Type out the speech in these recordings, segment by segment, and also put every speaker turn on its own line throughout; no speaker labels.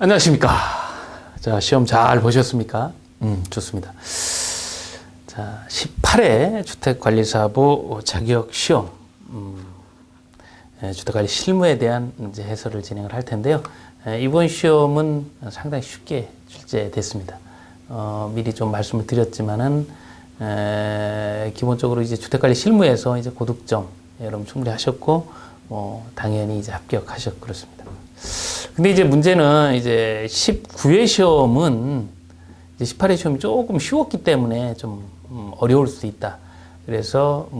안녕하십니까. 자, 시험 잘 보셨습니까? 좋습니다. 자, 18회 주택관리사부 자격 시험, 주택관리 실무에 대한 이제 해설을 진행을 할 텐데요. 이번 시험은 상당히 쉽게 출제됐습니다. 미리 좀 말씀을 드렸지만은, 기본적으로 이제 주택관리 실무에서 이제 고득점 여러분 충분히 하셨고, 당연히 이제 합격하셨고 그렇습니다. 근데 이제 문제는 이제 19회 시험은 이제 18회 시험이 조금 쉬웠기 때문에 좀 어려울 수 있다. 그래서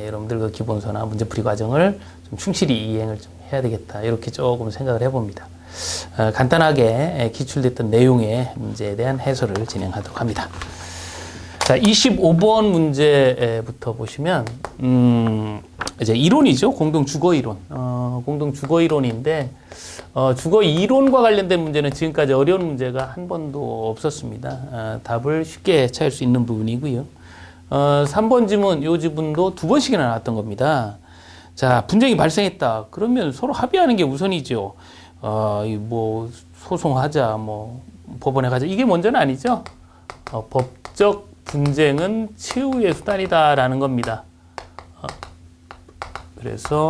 여러분들 그 기본서나 문제풀이 과정을 좀 충실히 이행을 좀 해야 되겠다. 이렇게 조금 생각을 해봅니다. 간단하게 기출됐던 내용의 문제에 대한 해설을 진행하도록 합니다. 자, 25번 문제부터 보시면, 이제 이론이죠. 공동주거 이론. 공동주거 이론인데, 주거 이론과 관련된 문제는 지금까지 어려운 문제가 한 번도 없었습니다. 답을 쉽게 찾을 수 있는 부분이고요. 3번 지문, 요 지문도 2번씩이나 나왔던 겁니다. 자, 분쟁이 발생했다. 그러면 서로 합의하는 게 우선이죠. 소송하자, 법원에 가자. 이게 먼저는 아니죠. 법적 분쟁은 최후의 수단이다라는 겁니다. 그래서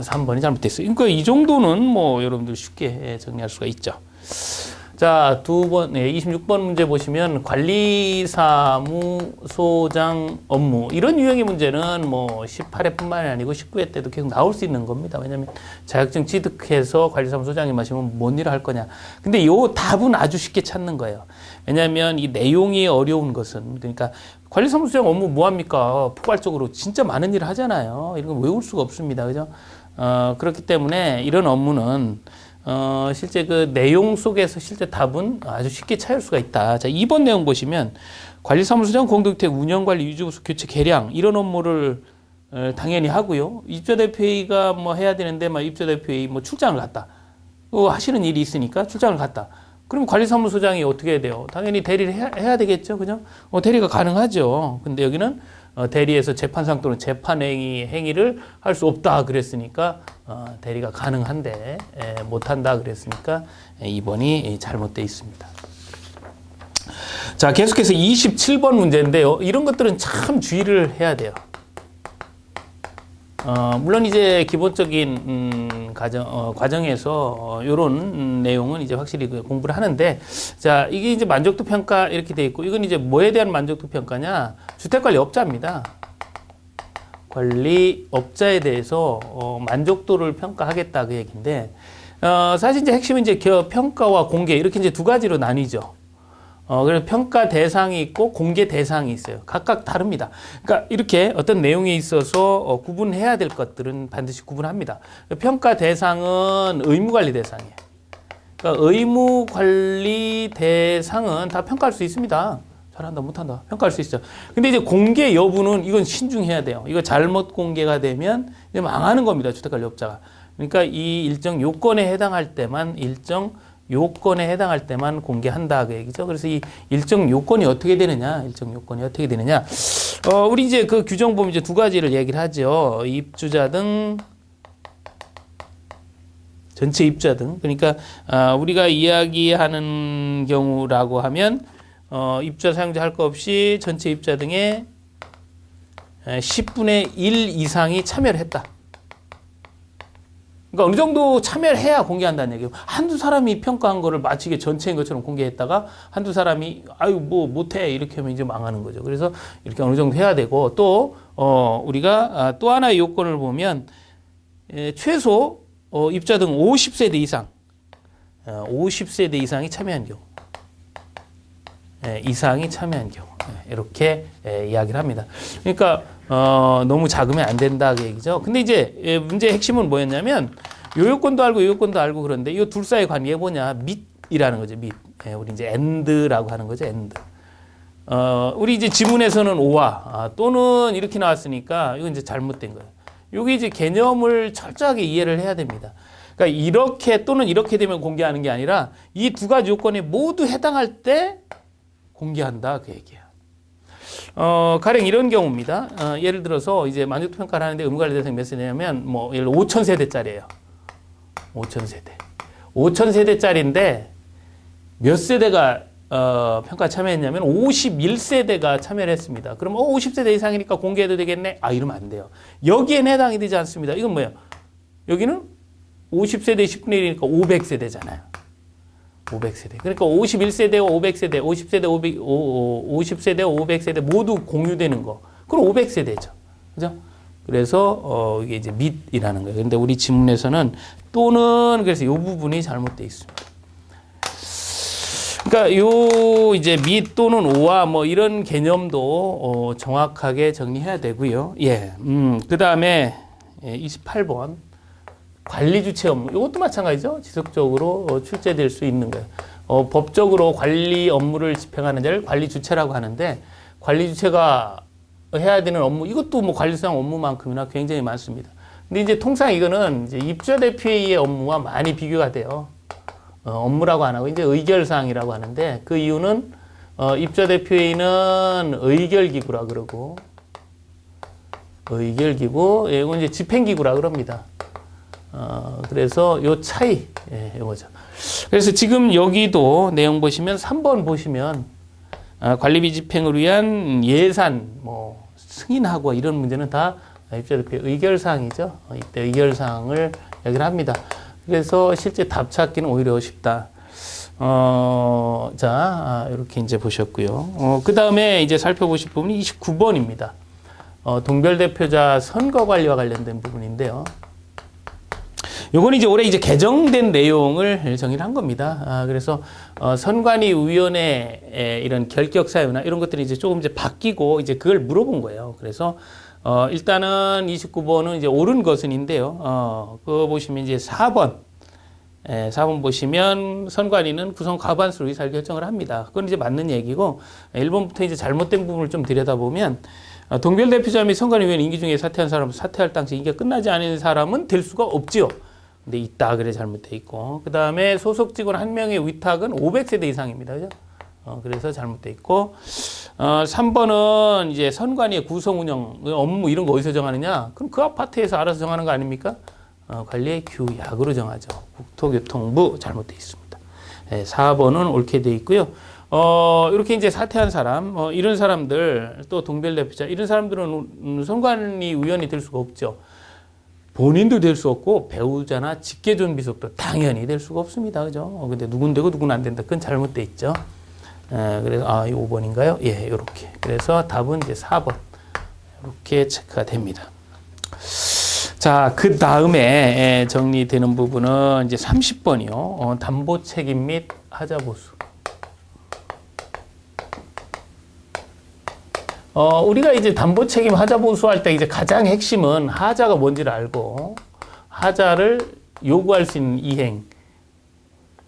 3번이 잘못됐어요. 그러니까 이 정도는 여러분들 쉽게 정리할 수가 있죠. 자, 26번 문제 보시면 관리사무소장 업무, 이런 유형의 문제는 18회뿐만이 아니고 19회 때도 계속 나올 수 있는 겁니다. 왜냐하면 자격증 취득해서 관리사무소장님 하시면 뭔 일을 할 거냐. 근데 이 답은 아주 쉽게 찾는 거예요. 왜냐하면 이 내용이 어려운 것은, 그러니까 관리사무소장 업무 뭐합니까? 포괄적으로 진짜 많은 일을 하잖아요. 이런 건 외울 수가 없습니다. 그죠? 그렇기 때문에 이런 업무는 실제 그 내용 속에서 실제 답은 아주 쉽게 찾을 수가 있다. 자, 2번 내용 보시면 관리사무소장 공동주택 운영관리 유지보수 교체 개량, 이런 업무를 당연히 하고요. 입주대표회의가 해야 되는데 입주대표회의 출장을 갔다. 하시는 일이 있으니까 출장을 갔다. 그럼 관리사무소장이 어떻게 해야 돼요? 당연히 대리를 해야 되겠죠. 그죠? 대리가 가능하죠. 근데 여기는 대리에서 재판상 또는 재판 행위를 할 수 없다 그랬으니까 대리가 가능한데 못한다 그랬으니까 2번이 잘못되어 있습니다. 자, 계속해서 27번 문제인데요. 이런 것들은 참 주의를 해야 돼요. 물론 이제 기본적인 과정에서 이런 내용은 이제 확실히 공부를 하는데, 자, 이게 이제 만족도 평가 이렇게 돼 있고, 이건 이제 뭐에 대한 만족도 평가냐? 주택관리업자입니다. 관리업자에 대해서 만족도를 평가하겠다 그 얘기인데, 사실 이제 핵심은 이제 평가와 공개, 이렇게 이제 두 가지로 나뉘죠. 그래서 평가 대상이 있고 공개 대상이 있어요. 각각 다릅니다. 그러니까 이렇게 어떤 내용에 있어서 구분해야 될 것들은 반드시 구분합니다. 평가 대상은 의무관리 대상이에요. 그러니까 의무관리 대상은 다 평가할 수 있습니다. 잘한다, 못한다. 평가할 수 있죠. 근데 이제 공개 여부는 이건 신중해야 돼요. 이거 잘못 공개가 되면 이제 망하는 겁니다. 주택관리업자가. 그러니까 이 일정 요건에 해당할 때만 공개한다 그 얘기죠. 그래서 이 일정 요건이 어떻게 되느냐, 우리 이제 그 규정 보면 이제 두 가지를 얘기를 하죠. 입주자 등, 전체 입주자 등. 그러니까 우리가 이야기하는 경우라고 하면 입주자 사용자 할 거 없이 전체 입주자 등의 10분의 1 이상이 참여를 했다. 그러니까 어느 정도 참여를 해야 공개한다는 얘기예요. 한두 사람이 평가한 거를 마치 이게 전체인 것처럼 공개했다가 한두 사람이 못해 이렇게 하면 이제 망하는 거죠. 그래서 이렇게 어느 정도 해야 되고, 또 우리가 또 하나의 요건을 보면 최소 입주자 등 50세대 이상, 50세대 이상이 참여한 경우, 이렇게 이야기를 합니다. 그러니까 너무 작으면 안 된다 그 얘기죠. 근데 이제 문제의 핵심은 뭐였냐면, 요 요건도 알고 요 요건도 알고, 그런데 이 둘 사이의 관계가 뭐냐, 밑이라는 거죠. 밑. 우리 이제 and라고 하는 거죠. and. 우리 이제 지문에서는 오와 또는 이렇게 나왔으니까 이건 이제 잘못된 거예요. 여기 이제 개념을 철저하게 이해를 해야 됩니다. 그러니까 이렇게 또는 이렇게 되면 공개하는 게 아니라 이 두 가지 요건에 모두 해당할 때 공개한다 그 얘기예요. 가령 이런 경우입니다. 예를 들어서 이제 만족도 평가를 하는데 의무관리 대상이 몇 세대냐면 예를 들어 5,000세대짜리예요. 5,000세대. 5,000세대짜리인데 몇 세대가 평가 참여했냐면 51세대가 참여를 했습니다. 그럼 50세대 이상이니까 공개해도 되겠네? 이러면 안 돼요. 여기엔 해당이 되지 않습니다. 이건 뭐예요? 여기는 50세대 10분의 1이니까 500세대잖아요. 500세대. 그러니까 51세대와 500세대, 50세대와 500세대 모두 공유되는 거. 그럼 500세대죠. 그죠? 그래서 이게 이제 및이라는 거예요. 근데 우리 지문에서는 또는 그래서 이 부분이 잘못되어 있습니다. 그러니까 요 이제 및 또는 오와 뭐 이런 개념도 정확하게 정리해야 되고요. 예. 그다음에 28번 관리 주체 업무. 이것도 마찬가지죠. 지속적으로 출제될 수 있는 거예요. 법적으로 관리 업무를 집행하는 자를 관리 주체라고 하는데 관리 주체가 해야 되는 업무 이것도 뭐 관리상 업무만큼이나 굉장히 많습니다. 근데 이제 통상 이거는 이제 입주자 대표회의의 업무와 많이 비교가 돼요. 업무라고 안 하고 이제 의결사항이라고 하는데 그 이유는 입주자 대표회의는 의결기구라 그러고 의결기구 이건 이제 집행기구라 그럽니다. 그래서 요 차이 요거죠. 그래서 지금 여기도 내용 보시면 3번 보시면 관리비 집행을 위한 예산 뭐 승인하고 이런 문제는 다 입주자 대표 의결사항이죠. 이때 의결사항을 얘기를 합니다. 그래서 실제 답 찾기는 오히려 쉽다. 이렇게 이제 보셨고요. 그 다음에 이제 살펴보실 부분이 29번입니다. 동별대표자 선거 관리와 관련된 부분인데요. 요건 이제 올해 이제 개정된 내용을 정의를 한 겁니다. 그래서 선관위위원회 이런 결격 사유나 이런 것들이 이제 조금 이제 바뀌고 이제 그걸 물어본 거예요. 그래서 일단은 29번은 이제 옳은 것은인데요. 그거 보시면 이제 4번. 4번 보시면 선관위는 구성 과반수로 의사를 결정을 합니다. 그건 이제 맞는 얘기고 1번부터 이제 잘못된 부분을 좀 들여다보면 동별대표자 및 선관위원 임기 중에 사퇴한 사람은 사퇴할 당시 임기가 끝나지 않은 사람은 될 수가 없지요. 근데 있다 그래 잘못돼 있고 그 다음에 소속 직원 1명의 위탁은 500세대 이상입니다. 그죠? 그래서 잘못돼 있고 3번은 이제 선관위의 구성 운영 업무 이런 거 어디서 정하느냐? 그럼 그 아파트에서 알아서 정하는 거 아닙니까? 관리의 규약으로 정하죠. 국토교통부 잘못돼 있습니다. 4번은 옳게 돼 있고요. 이렇게 이제 사퇴한 사람, 이런 사람들 또 동별대표자 이런 사람들은 선관위 위원이 될 수가 없죠. 본인도 될 수 없고 배우자나 직계존 비속도 당연히 될 수가 없습니다. 그죠? 근데 누군 되고 누군 안 된다. 그건 잘못돼 있죠. 그래서 이 5번인가요? 예, 요렇게. 그래서 답은 이제 4번. 이렇게 체크가 됩니다. 자, 그 다음에 정리되는 부분은 이제 30번이요. 담보 책임 및 하자 보수. 우리가 이제 담보 책임 하자 보수할 때 이제 가장 핵심은 하자가 뭔지를 알고 하자를 요구할 수 있는 이행,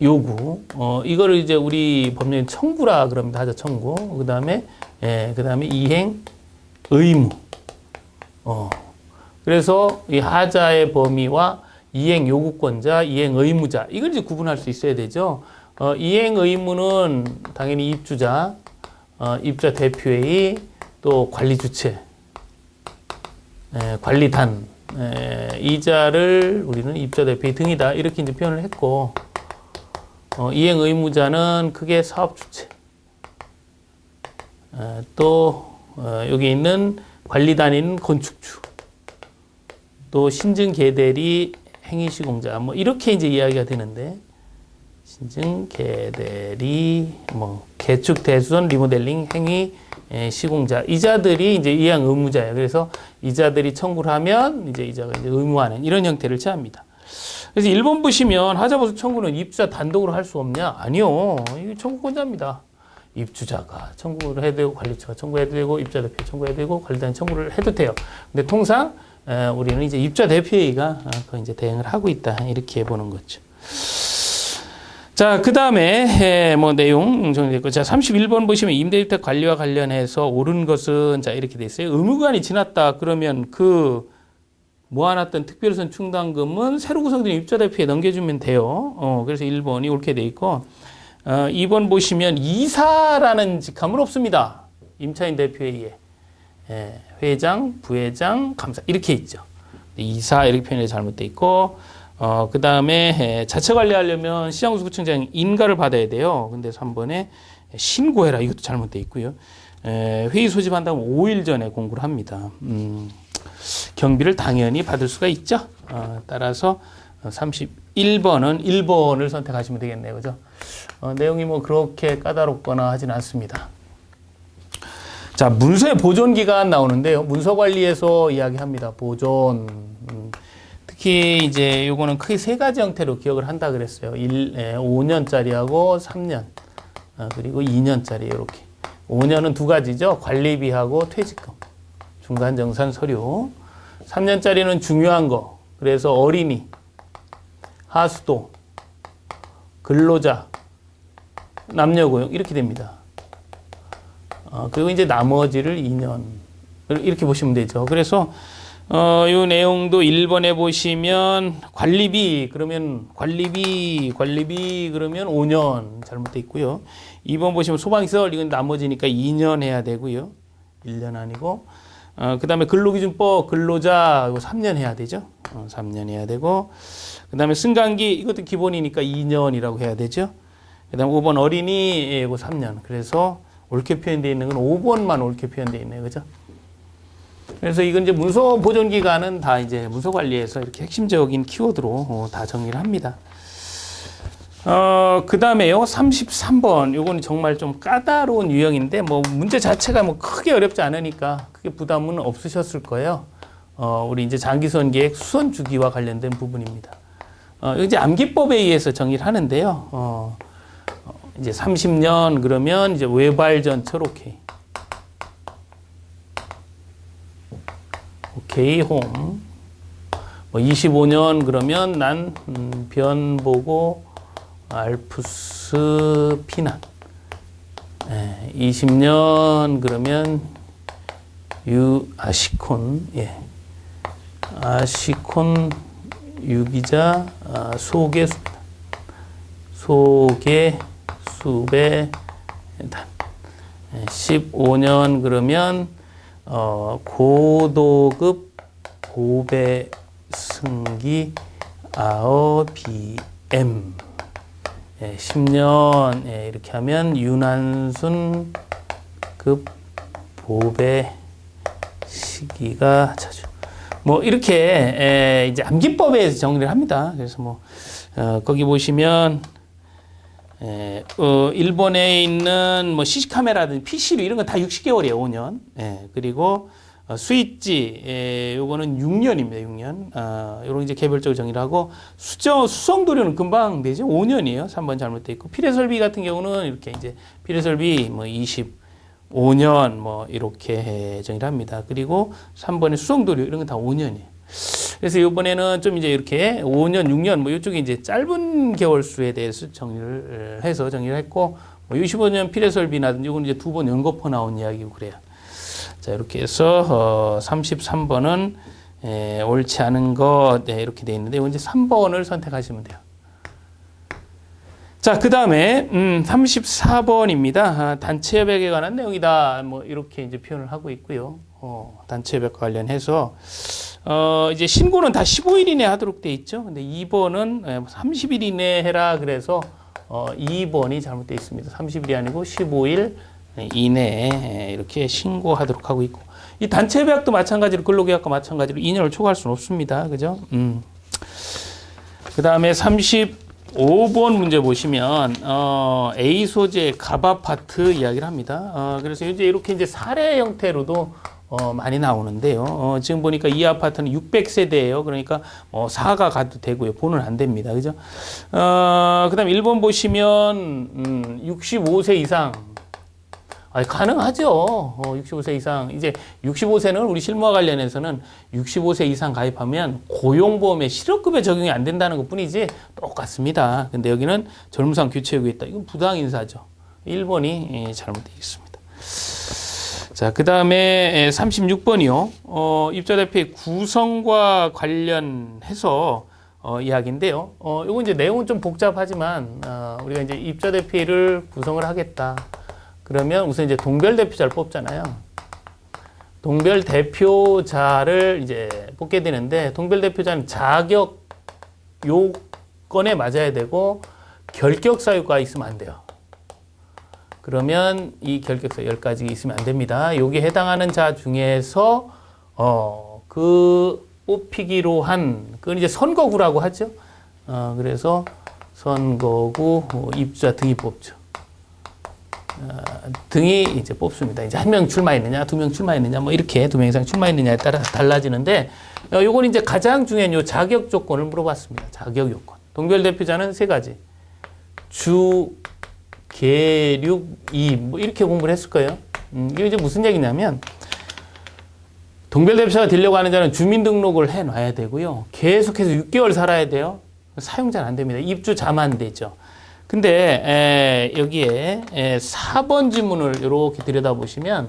요구. 이거를 이제 우리 법령에 청구라 그럽니다. 하자 청구. 그 다음에 이행 의무. 그래서 이 하자의 범위와 이행 요구권자, 이행 의무자 이걸 이제 구분할 수 있어야 되죠. 이행 의무는 당연히 입주자, 입주자 대표회의 또 관리 주체, 관리단, 이자를 우리는 입주자 대표회의 등이다 이렇게 이제 표현을 했고, 이행 의무자는 크게 사업 주체, 또 여기 있는 관리단인 건축주, 또 신증 계대리 행위 시공자 뭐 이렇게 이제 이야기가 되는데 신증 계대리 뭐 개축 대수선 리모델링 행위 시공자 이자들이 이제 이행 의무자예요. 그래서 이자들이 청구를 하면 이제 이자가 이제 의무화하는 이런 형태를 취합니다. 그래서 1번 보시면 하자보수 청구는 입주자 단독으로 할 수 없냐? 아니요. 이게 청구권자입니다. 입주자가 청구를 해도 되고 관리처가 청구해도 되고 입주자 대표 청구해도 되고 관리단이 청구를 해도 돼요. 근데 통상 우리는 이제 입주자 대표회의가 그 이제 대응을 하고 있다 이렇게 보는 거죠. 자, 그 다음에 뭐 내용 정리됐고, 자 31번 보시면 임대주택 관리와 관련해서 옳은 것은 자 이렇게 돼 있어요. 의무기간이 지났다 그러면 그 모아놨던 특별선 충당금은 새로 구성된 입주자 대표에 넘겨주면 돼요. 그래서 1번이 옳게 돼 있고, 2번 보시면 이사라는 직함은 없습니다. 임차인 대표회의에 회장, 부회장, 감사 이렇게 있죠. 이사 이렇게 표현이 잘못돼 있고, 그 다음에 자체 관리하려면 시장구청장 인가를 받아야 돼요. 근데 3번에 신고해라. 이것도 잘못되어 있고요. 회의 소집한다면 5일 전에 공고를 합니다. 경비를 당연히 받을 수가 있죠. 따라서 31번은 1번을 선택하시면 되겠네요. 그죠? 내용이 뭐 그렇게 까다롭거나 하진 않습니다. 자, 문서의 보존 기간 나오는데요. 문서 관리에서 이야기합니다. 보존. 특히 이제 요거는 크게 세 가지 형태로 기억을 한다 그랬어요. 5년짜리하고 3년. 그리고 2년짜리 이렇게. 5년은 두 가지죠. 관리비하고 퇴직금. 중간정산 서류. 3년짜리는 중요한 거. 그래서 어린이, 하수도, 근로자, 남녀고용 이렇게 됩니다. 그리고 이제 나머지를 2년 이렇게 보시면 되죠. 그래서 요 내용도 1번에 보시면 관리비 그러면 관리비 그러면 5년 잘못돼 있고요. 2번 보시면 소방시설 이건 나머지니까 2년 해야 되고요. 1년 아니고 그다음에 근로기준법 근로자 이거 3년 해야 되죠. 3년 해야 되고 그다음에 승강기 이것도 기본이니까 2년이라고 해야 되죠. 그다음 5번 어린이 이거 3년. 그래서 옳게 표현되어 있는 건 5번만 옳게 표현되어 있네요. 그죠? 그래서 이건 이제 문서 보존 기간은 다 이제 문서 관리에서 이렇게 핵심적인 키워드로 다 정리를 합니다. 그 다음에요. 33번. 요거는 정말 좀 까다로운 유형인데 뭐 문제 자체가 뭐 크게 어렵지 않으니까 크게 부담은 없으셨을 거예요. 우리 이제 장기선 계획 수선 주기와 관련된 부분입니다. 이제 암기법에 의해서 정의를 하는데요. 이제 30년 그러면 이제 외발 전철 오케이. 오케이 홈. 뭐 25년 그러면 난 변 보고 알프스 피난. 20년 그러면 아시콘 예. 아시콘 유기자 소개 수배 15년 그러면 고도급 고배 승기 아어비엠 10년 이렇게 하면 윤한순 급 보배 시기가 자주 뭐 이렇게 이제 암기법에 의해서 정리를 합니다. 그래서 뭐 거기 보시면 일본에 있는 뭐 CC카메라든지 PC로 이런 건 다 60개월이에요, 5년. 그리고 스위치 요거는 6년입니다, 6년. 요런 이제 개별적으로 정의를 하고 수성도료는 금방 되죠, 5년이에요. 3번 잘못돼 있고 피레설비 같은 경우는 이렇게 이제 피레설비 뭐 25년 뭐 이렇게 정의를 합니다. 그리고 3번에 수성도료 이런 건 다 5년이에요. 그래서 이번에는 좀 이제 이렇게 5년, 6년 뭐 이쪽에 이제 짧은 개월 수에 대해서 정리를 했고 뭐 65년 피레설비나든지 이건 이제 두 번 연거푸 나온 이야기고 그래요. 자, 이렇게 해서 33번은 옳지 않은 것 이렇게 돼 있는데 이제 3번을 선택하시면 돼요. 자, 그 다음에 34번입니다. 단체협약에 관한 내용이다. 뭐 이렇게 이제 표현을 하고 있고요. 단체협약과 관련해서 이제 신고는 다 15일 이내 하도록 돼 있죠. 근데 2번은 30일 이내 해라 그래서 2번이 잘못되어 있습니다. 30일이 아니고 15일 이내에 이렇게 신고하도록 하고 있고 이 단체협약도 마찬가지로 근로계약과 마찬가지로 2년을 초과할 수는 없습니다. 그죠? 그 다음에 35번 문제 보시면 A 소재 갑 파트 이야기를 합니다. 그래서 이제 이렇게 이제 사례 형태로도 많이 나오는데요. 지금 보니까 이 아파트는 600세대예요. 그러니까 4가 가도 되고요. 본은 안 됩니다. 그죠? 그다음 1번 보시면 65세 이상 가능하죠. 65세 이상. 이제 65세는 우리 실무와 관련해서는 65세 이상 가입하면 고용보험에 실업급여 적용이 안 된다는 것 뿐이지 똑같습니다. 근데 여기는 젊은상 교체 요구에 있다. 이건 부당인사죠. 1번이 잘못되어 있습니다. 자, 그 다음에 36번이요. 입자대표의 구성과 관련해서 이야기인데요. 이건 이제 내용은 좀 복잡하지만 우리가 이제 입자대표를 구성을 하겠다. 그러면 우선 이제 동별 대표자를 뽑잖아요. 동별 대표자를 이제 뽑게 되는데 동별 대표자는 자격 요건에 맞아야 되고 결격 사유가 있으면 안 돼요. 그러면 이 결격사 10가지 있으면 안 됩니다. 여기에 해당하는 자 중에서 그 뽑히기로 한 그건 이제 선거구라고 하죠. 그래서 선거구 입주자 등이 뽑죠. 등이 이제 뽑습니다. 이제 한 명 출마했느냐, 2명 출마했느냐, 뭐 이렇게 2명 이상 출마했느냐에 따라 달라지는데, 요건 이제 가장 중요한 요 자격 조건을 물어봤습니다. 자격 요건. 동별 대표자는 3가지. 주, 계륙, 이, 뭐 이렇게 공부를 했을 거예요. 이게 이제 무슨 얘기냐면, 동별 대표자가 되려고 하는 자는 주민등록을 해놔야 되고요. 계속해서 6개월 살아야 돼요. 사용자는 안 됩니다. 입주자만 되죠. 근데 여기에 4번 지문을 이렇게 들여다보시면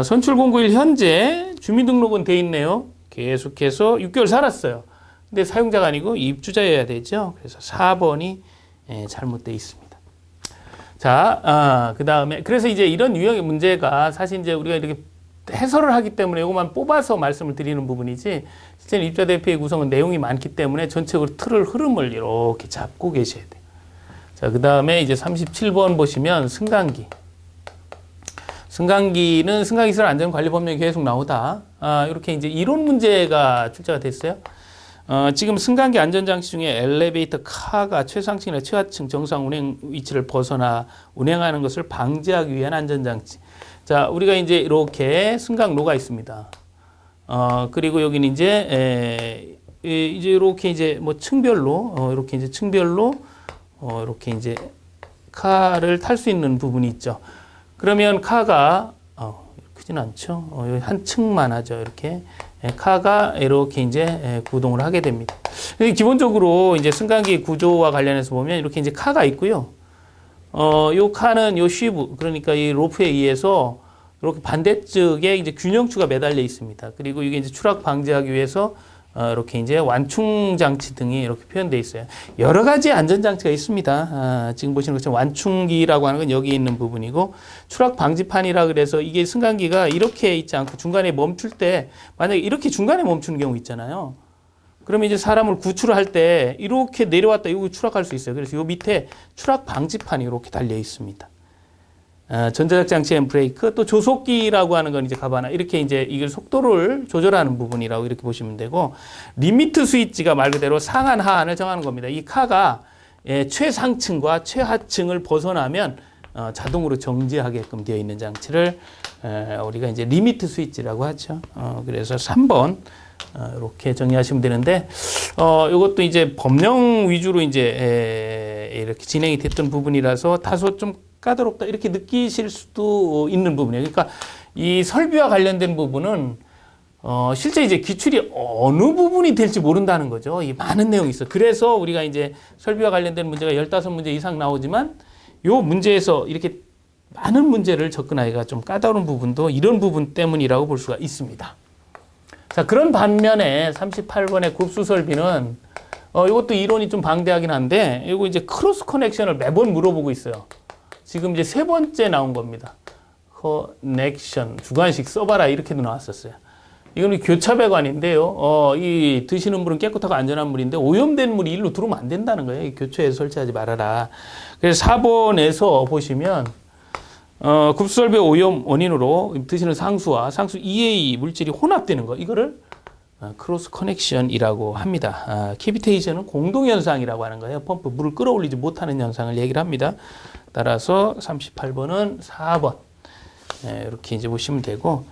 선출공고일 현재 주민등록은 돼 있네요. 계속해서 6개월 살았어요. 근데 사용자가 아니고 입주자여야 되죠. 그래서 4번이 잘못되어 있습니다. 자, 그 다음에 그래서 이제 이런 유형의 문제가 사실 이제 우리가 이렇게 해설을 하기 때문에 이것만 뽑아서 말씀을 드리는 부분이지 실제는 입주자 대표의 구성은 내용이 많기 때문에 전체적으로 틀을 흐름을 이렇게 잡고 계셔야 돼요. 자, 그 다음에 이제 37번 보시면 승강기. 승강기는 승강기시설 안전관리법령이 계속 나오다. 이렇게 이제 이론 문제가 출제가 됐어요. 지금 승강기 안전장치 중에 엘리베이터 카가 최상층이나 최하층 정상 운행 위치를 벗어나 운행하는 것을 방지하기 위한 안전장치. 자, 우리가 이제 이렇게 승강로가 있습니다. 그리고 여기는 이제 이렇게 이제 뭐 층별로, 이렇게 이제 층별로, 이렇게 이제 카를 탈 수 있는 부분이 있죠. 그러면 카가, 크진 않죠. 한 층만 하죠. 이렇게. 카가 이렇게 이제 구동을 하게 됩니다. 기본적으로 이제 승강기 구조와 관련해서 보면 이렇게 이제 카가 있고요. 요 카는 요 쉬브, 그러니까 이 로프에 의해서 이렇게 반대쪽에 이제 균형추가 매달려 있습니다. 그리고 이게 이제 추락 방지하기 위해서 이렇게 이제 완충 장치 등이 이렇게 표현되어 있어요. 여러 가지 안전 장치가 있습니다. 지금 보시는 것처럼 완충기라고 하는 건 여기 있는 부분이고 추락 방지판이라 그래서 이게 승강기가 이렇게 있지 않고 중간에 멈출 때 만약에 이렇게 중간에 멈추는 경우 있잖아요. 그러면 이제 사람을 구출을 할 때 이렇게 내려왔다 이거 추락할 수 있어요. 그래서 이 밑에 추락 방지판이 이렇게 달려 있습니다. 전자적 장치 앤 브레이크, 또 조속기라고 하는 건 이제 가바나 이렇게 이제 이걸 속도를 조절하는 부분이라고 이렇게 보시면 되고 리미트 스위치가 말 그대로 상한 하한을 정하는 겁니다. 이 카가 최상층과 최하층을 벗어나면 자동으로 정지하게끔 되어 있는 장치를 우리가 이제 리미트 스위치라고 하죠. 그래서 3번 이렇게 정리하시면 되는데 이것도 이제 법령 위주로 이제 이렇게 진행이 됐던 부분이라서 다소 좀 까다롭다 이렇게 느끼실 수도 있는 부분이에요. 그러니까 이 설비와 관련된 부분은 실제 이제 기출이 어느 부분이 될지 모른다는 거죠. 이 많은 내용이 있어. 그래서 우리가 이제 설비와 관련된 문제가 15문제 이상 나오지만 요 문제에서 이렇게 많은 문제를 접근하기가 좀 까다로운 부분도 이런 부분 때문이라고 볼 수가 있습니다. 자, 그런 반면에 38번의 급수 설비는 이것도 이론이 좀 방대하긴 한데 이거 이제 크로스 커넥션을 매번 물어보고 있어요. 지금 이제 3번째 나온 겁니다. 커넥션 주관식 써봐라 이렇게도 나왔었어요. 이거는 교차배관인데요. 이 드시는 물은 깨끗하고 안전한 물인데 오염된 물이 일로 들어오면 안 된다는 거예요. 교차에서 설치하지 말아라. 그래서 4번에서 보시면 급수설비 오염 원인으로 드시는 상수와 상수 이외의 물질이 혼합되는 거 이거를 크로스 커넥션이라고 합니다. 캐비테이션은 공동현상이라고 하는 거예요. 펌프 물을 끌어올리지 못하는 현상을 얘기를 합니다. 따라서 38번은 4번 이렇게 이제 보시면 되고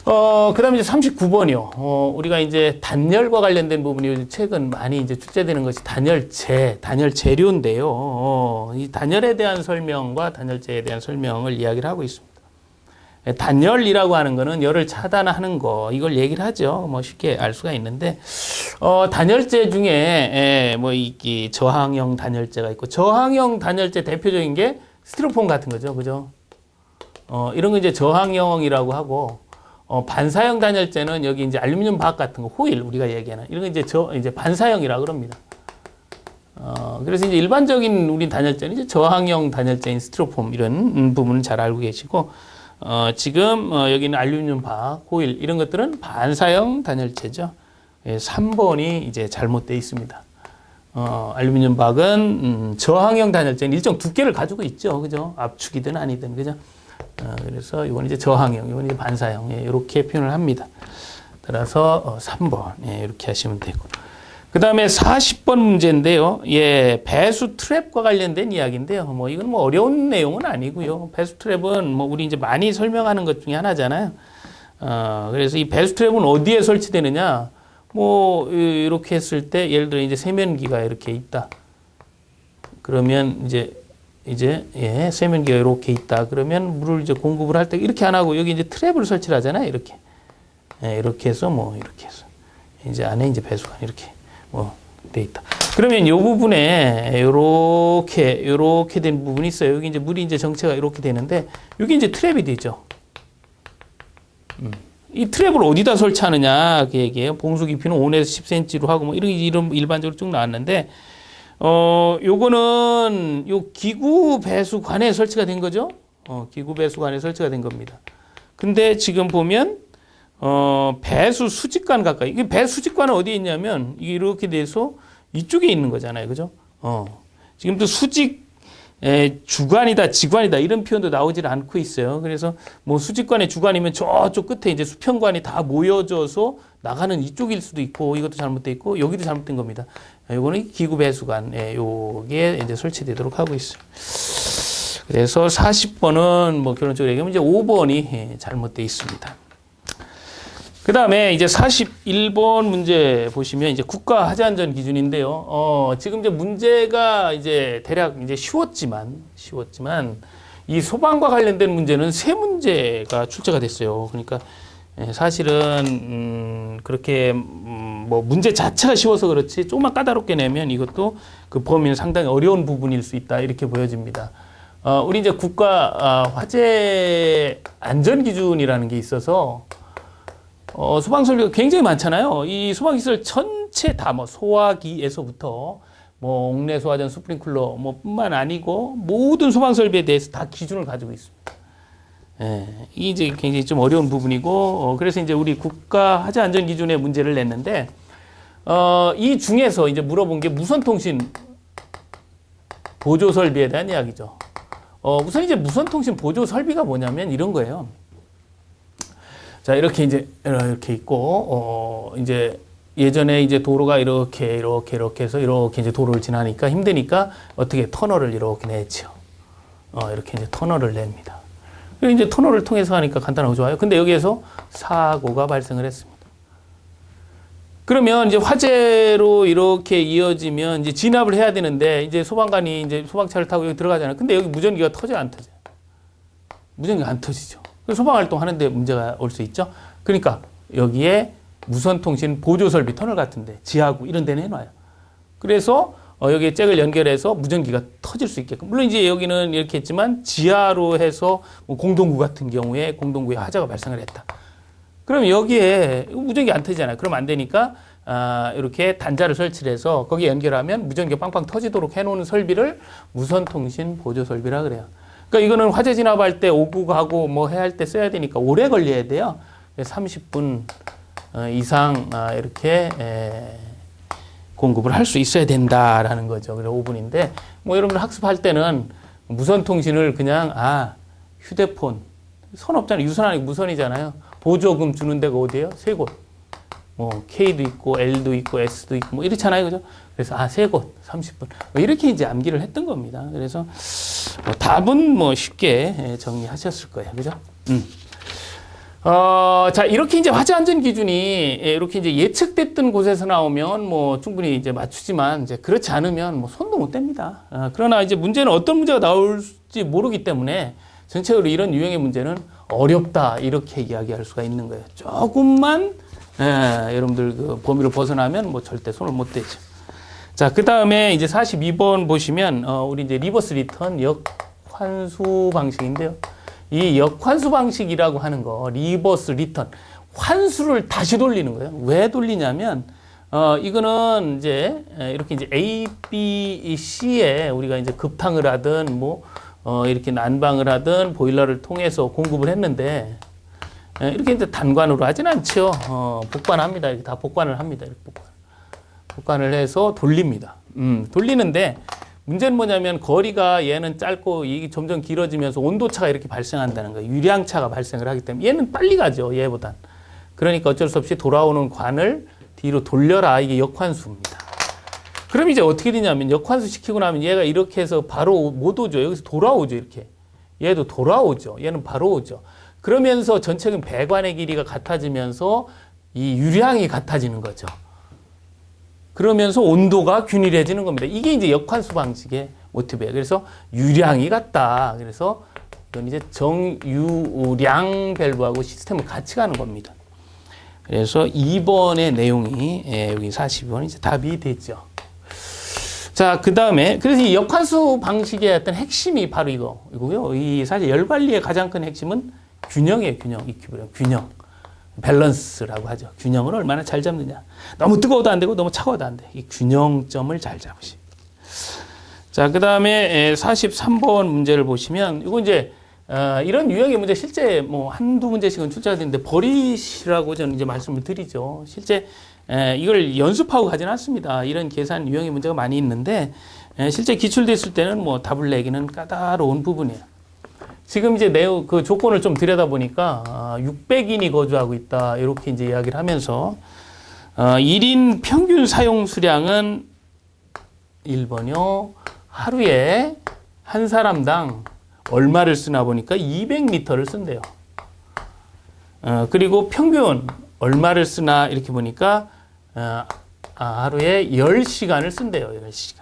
그 다음에 이제 39번이요. 우리가 이제 단열과 관련된 부분이 최근 많이 이제 출제되는 것이 단열 재료인데요. 이 단열에 대한 설명과 단열재에 대한 설명을 이야기를 하고 있습니다. 단열이라고 하는 거는 열을 차단하는 거 이걸 얘기를 하죠. 뭐 쉽게 알 수가 있는데 단열재 중에 뭐 이 저항형 단열재가 있고 저항형 단열재 대표적인 게 스티로폼 같은 거죠. 그죠? 이런 거 이제 저항형이라고 하고 반사형 단열재는 여기 이제 알루미늄 바학 같은 거 호일 우리가 얘기하는 이런 거 이제 반사형이라고 그럽니다. 그래서 이제 일반적인 우리 단열재는 이제 저항형 단열재인 스티로폼 이런 부분은 잘 알고 계시고 지금 여기는 알루미늄 바학, 호일 이런 것들은 반사형 단열재죠. 3번이 이제 잘못되어 있습니다. 알루미늄 박은 저항형 단열재는 일정 두께를 가지고 있죠. 그죠? 압축이든 아니든. 그죠? 그래서 이건 이제 저항형, 이건 이제 반사형. 이렇게 표현을 합니다. 따라서 3번. 이렇게 하시면 되고. 그 다음에 40번 문제인데요. 배수 트랩과 관련된 이야기인데요. 이건 어려운 내용은 아니고요. 배수 트랩은 우리 이제 많이 설명하는 것 중에 하나잖아요. 그래서 이 배수 트랩은 어디에 설치되느냐? 이렇게 했을 때, 예를 들어 이제 세면기가 이렇게 있다. 그러면 세면기가 이렇게 있다. 그러면 물을 이제 공급을 할 때 이렇게 안 하고 여기 이제 트랩을 설치를 하잖아요. 이렇게. 이렇게 해서 이렇게 해서. 이제 안에 이제 배수관 이렇게 돼 있다. 그러면 이 부분에 요렇게 된 부분이 있어요. 여기 이제 물이 이제 정체가 이렇게 되는데, 여기 이제 트랩이 되죠. 이 트랩을 어디다 설치하느냐 그 얘기예요. 봉수 깊이는 5에서 10cm로 하고 이런 일반적으로 쭉 나왔는데, 요거는 요 기구 배수관에 설치가 된 거죠. 기구 배수관에 설치가 된 겁니다. 근데 지금 보면 배수 수직관 가까이. 이게 배수 수직관은 어디에 있냐면 이렇게 돼서 이쪽에 있는 거잖아요. 그죠? 지금도 수직 주관이다, 지관이다 이런 표현도 나오질 않고 있어요. 그래서 수직관의 주관이면 저쪽 끝에 이제 수평관이 다 모여져서 나가는 이쪽일 수도 있고, 이것도 잘못돼 있고, 여기도 잘못된 겁니다. 요거는 기구 배수관, 요게 이제 설치되도록 하고 있어요. 그래서 40번은 결론적으로 얘기하면 이제 5번이 잘못돼 있습니다. 그 다음에 이제 41번 문제 보시면 이제 국가 하자안전 기준인데요. 지금 이제 문제가 이제 대략 이제 쉬웠지만 이 소방과 관련된 문제는 세 문제가 출제가 됐어요. 그러니까 사실은 그렇게 문제 자체가 쉬워서 그렇지 조금만 까다롭게 내면 이것도 그 범위는 상당히 어려운 부분일 수 있다 이렇게 보여집니다. 우리 이제 국가 화재 안전 기준이라는 게 있어서 소방 설비가 굉장히 많잖아요. 이 소방시설 전체 다 소화기에서부터 옥내 소화전, 스프링클러 뿐만 아니고 모든 소방 설비에 대해서 다 기준을 가지고 있습니다. 이게 이제 굉장히 좀 어려운 부분이고, 그래서 이제 우리 국가 화재 안전 기준의 문제를 냈는데, 이 중에서 이제 물어본 게 무선통신 보조 설비에 대한 이야기죠. 우선 이제 무선통신 보조 설비가 뭐냐면 이런 거예요. 자, 이렇게 있고, 이제 예전에 이제 도로가 이렇게 해서 이렇게 이제 도로를 지나니까 힘드니까 어떻게 터널을 이렇게 냈죠. 이렇게 이제 터널을 냅니다. 그리고 이제 터널을 통해서 하니까 간단하고 좋아요. 근데 여기에서 사고가 발생을 했습니다. 그러면 이제 화재로 이렇게 이어지면 이제 진압을 해야 되는데, 이제 소방관이 이제 소방차를 타고 여기 들어가잖아요. 근데 여기 무전기가 터져요, 안 터져요? 무전기가 안 터지죠. 소방활동 하는데 문제가 올 수 있죠. 그러니까 여기에 무선통신 보조설비 터널 같은데 지하구 이런 데는 해놔요. 그래서 여기에 잭을 연결해서 무전기가 터질 수 있게끔. 물론 이제 여기는 이렇게 했지만 지하로 해서 공동구 같은 경우에 공동구에 화재가 발생을 했다. 그럼 여기에 무전기 안 터지잖아요. 그럼 안 되니까 이렇게 단자를 설치를 해서 거기에 연결하면 무전기가 빵빵 터지도록 해놓은 설비를 무선통신 보조설비라 그래요. 그러니까 이거는 화재 진압할 때 오고 가고 해야 할 때 써야 되니까 오래 걸려야 돼요. 30분 이상 이렇게 공급을 할 수 있어야 된다라는 거죠. 그래서 5분인데 여러분들 학습할 때는 무선통신을 그냥 휴대폰 선 없잖아요. 유선 아니고 무선이잖아요. 보조금 주는 데가 어디예요? 세 곳. K도 있고 L도 있고 S도 있고 이렇잖아요. 그죠? 그래서 세 곳 30분. 이렇게 이제 암기를 했던 겁니다. 그래서 답은 쉽게 정리하셨을 거예요. 그죠? 자, 이렇게 이제 화재 안전 기준이 이렇게 이제 예측됐던 곳에서 나오면 충분히 이제 맞추지만 이제 그렇지 않으면 손도 못 댑니다. 그러나 이제 문제는 어떤 문제가 나올지 모르기 때문에 전체적으로 이런 유형의 문제는 어렵다 이렇게 이야기할 수가 있는 거예요. 조금만 여러분들 그 범위를 벗어나면 절대 손을 못 대죠. 자, 그 다음에 이제 42번 보시면 우리 이제 리버스 리턴 역환수 방식인데요. 이 역환수 방식이라고 하는 거, 리버스 리턴, 환수를 다시 돌리는 거예요. 왜 돌리냐면, 이거는 이제, 이렇게 이제 A, B, C에 우리가 이제 급탕을 하든, 이렇게 난방을 하든, 보일러를 통해서 공급을 했는데, 이렇게 이제 단관으로 하진 않죠. 복관합니다. 이렇게 다 복관을 합니다. 이렇게 복관을 해서 돌립니다. 돌리는데 문제는 뭐냐면 거리가 얘는 짧고 이게 점점 길어지면서 온도차가 이렇게 발생한다는 거예요. 유량차가 발생을 하기 때문에 얘는 빨리 가죠. 얘보단. 그러니까 어쩔 수 없이 돌아오는 관을 뒤로 돌려라. 이게 역환수입니다. 그럼 이제 어떻게 되냐면 역환수 시키고 나면 얘가 이렇게 해서 바로 못 오죠. 여기서 돌아오죠. 이렇게. 얘도 돌아오죠. 얘는 바로 오죠. 그러면서 전체적인 배관의 길이가 같아지면서 이 유량이 같아지는 거죠. 그러면서 온도가 균일해지는 겁니다. 이게 이제 역환수 방식의 모티브예요. 그래서 유량이 같다. 그래서 이건 이제 정유량 밸브하고 시스템은 같이 가는 겁니다. 그래서 2번의 내용이 여기 42번 이제 답이 됐죠. 자, 그 다음에 그래서 이 역환수 방식의 어떤 핵심이 바로 이거고요. 이 사실 열 관리의 가장 큰 핵심은 균형이에요. 균형. 밸런스라고 하죠. 균형을 얼마나 잘 잡느냐. 너무 뜨거워도 안 되고 너무 차가워도 안 돼. 이 균형점을 잘 잡으시. 자, 그 다음에 43번 문제를 보시면 이거 이제 이런 유형의 문제 실제 뭐 한두 문제씩은 출제가 되는데 버리시라고 저는 이제 말씀을 드리죠. 실제 이걸 연습하고 가진 않습니다. 이런 계산 유형의 문제가 많이 있는데 실제 기출됐을 때는 뭐 답을 내기는 까다로운 부분이에요. 지금 이제 그 조건을 좀 들여다보니까 600인이 거주하고 있다. 이렇게 이제 이야기를 하면서 1인 평균 사용 수량은 1번이요. 하루에 한 사람당 얼마를 쓰나 보니까 200리터를 쓴대요. 그리고 평균 얼마를 쓰나 이렇게 보니까 하루에 10시간을 쓴대요. 10시간.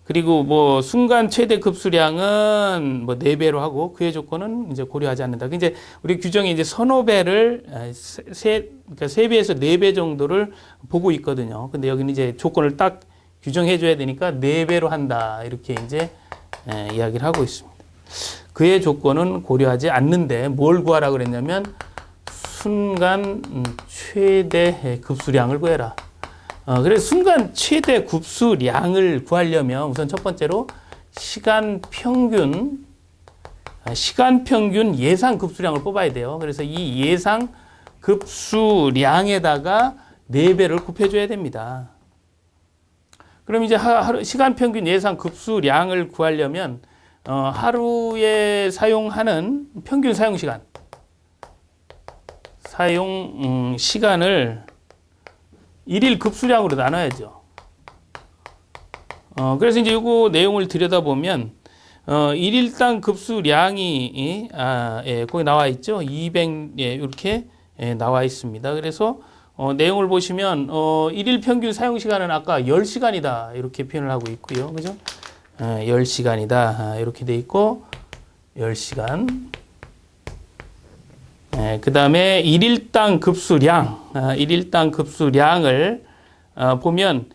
그리고 뭐 순간 최대 급수량은 뭐 4배로 하고 그의 조건은 이제 고려하지 않는다. 이제 우리 규정이 이제 서너 배를 그러니까 3배에서 4배 정도를 보고 있거든요. 근데 여기는 이제 조건을 딱 규정해 줘야 되니까 4배로 한다. 이렇게 이제 이야기를 하고 있습니다. 그의 조건은 고려하지 않는데 뭘 구하라 그랬냐면 순간 최대 급수량을 구해라. 그래서 순간 최대 급수량을 구하려면 우선 첫 번째로 시간 평균 예상 급수량을 뽑아야 돼요. 그래서 이 예상 급수량에다가 4배를 곱해줘야 됩니다. 그럼 이제 시간 평균 예상 급수량을 구하려면 하루에 사용하는 평균 사용 시간을 1일 급수량으로 나눠야죠. 그래서 이제 요거 내용을 들여다보면 1일당 급수량이 거기 나와 있죠. 200 이렇게 나와 있습니다. 그래서 내용을 보시면 1일 평균 사용 시간은 아까 10시간이다. 이렇게 표현을 하고 있고요. 그죠? 10시간이다. 이렇게 돼 있고 10시간. 그 다음에 1일당 급수량을 보면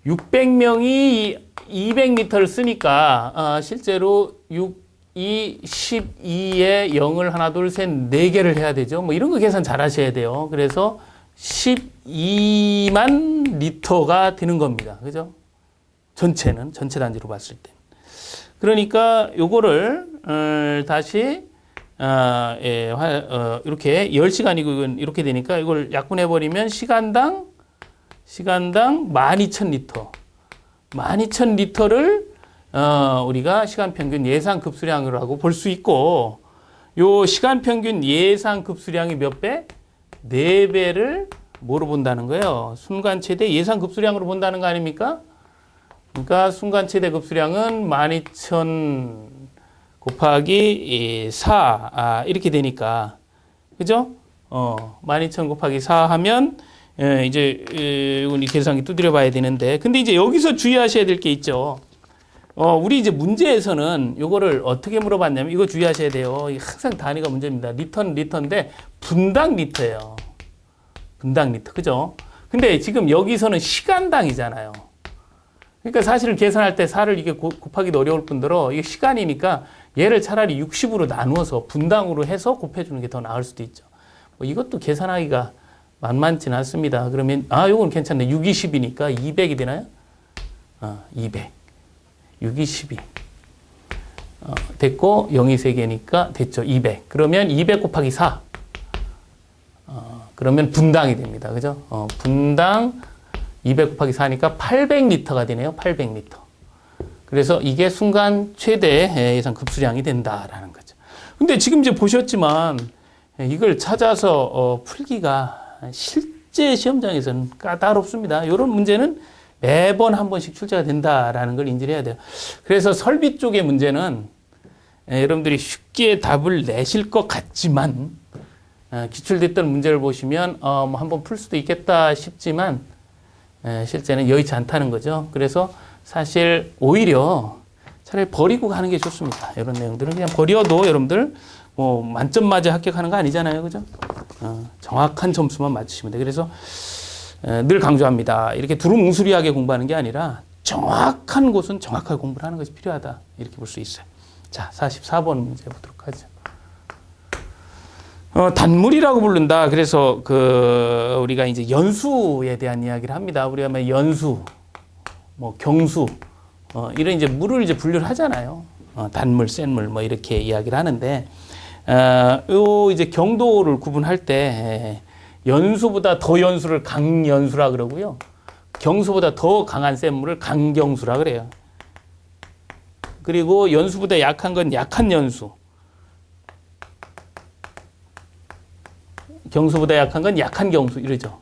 600명이 200리터를 쓰니까 실제로 6, 2, 12에 0을 하나, 둘, 셋, 4개를 해야 되죠. 뭐 이런 거 계산 잘 하셔야 돼요. 그래서 12만 리터가 되는 겁니다. 그죠? 전체 단지로 봤을 때. 그러니까 요거를 다시 이렇게 10시간이고 이렇게 되니까 이걸 약분해버리면 시간당 12,000리터. 12,000리터를 우리가 시간 평균 예상 급수량이라고 볼 수 있고, 요 시간 평균 예상 급수량이 몇 배? 4배를 뭐로 본다는 거예요? 순간 최대 예상 급수량으로 본다는 거 아닙니까? 그러니까 순간 최대 급수량은 12,000 곱하기 4 이렇게 되니까 그죠? 12,000 곱하기 4 하면 이제 이건 계산기 두드려 봐야 되는데, 근데 이제 여기서 주의하셔야 될 게 있죠. 우리 이제 문제에서는 요거를 어떻게 물어봤냐면 이거 주의하셔야 돼요. 항상 단위가 문제입니다. 리터인데 분당 리터예요. 분당 리터. 그죠? 근데 지금 여기서는 시간당이잖아요. 그러니까 사실 계산할 때 4를 이게 곱하기도 어려울 뿐더러 이게 시간이니까 얘를 차라리 60으로 나누어서 분당으로 해서 곱해주는 게 더 나을 수도 있죠. 뭐 이것도 계산하기가 만만치는 않습니다. 그러면 요건 괜찮네. 6, 20이니까 200이 되나요? 200. 6, 22. 됐고 0이 3개니까 됐죠. 200. 그러면 200 곱하기 4. 그러면 분당이 됩니다. 그죠? 분당 200 곱하기 4니까 800리터가 되네요. 800리터. 그래서 이게 순간 최대 예상 급수량이 된다라는 거죠. 근데 지금 이제 보셨지만 이걸 찾아서 풀기가 실제 시험장에서는 까다롭습니다. 이런 문제는 매번 한 번씩 출제가 된다라는 걸 인지를 해야 돼요. 그래서 설비 쪽의 문제는 여러분들이 쉽게 답을 내실 것 같지만 기출됐던 문제를 보시면 뭐 한번 풀 수도 있겠다 싶지만 실제는 여의치 않다는 거죠. 그래서 사실 오히려 차라리 버리고 가는 게 좋습니다. 이런 내용들은 그냥 버려도 여러분들 뭐 만점 맞아 합격하는 거 아니잖아요. 그죠? 정확한 점수만 맞추시면 돼요. 그래서 늘 강조합니다. 이렇게 두루뭉술하게 공부하는 게 아니라 정확한 곳은 정확하게 공부를 하는 것이 필요하다. 이렇게 볼 수 있어요. 자, 44번 문제 보도록 하죠. 단물이라고 부른다. 그래서 우리가 이제 연수에 대한 이야기를 합니다. 우리가 뭐 연수, 뭐 경수, 이런 이제 물을 이제 분류를 하잖아요. 단물, 센물 뭐 이렇게 이야기를 하는데, 요 이제 경도를 구분할 때 연수보다 더 연수를 강연수라 그러고요. 경수보다 더 강한 센물을 강경수라 그래요. 그리고 연수보다 약한 건 약한 연수. 경수보다 약한 건 약한 경수 이러죠.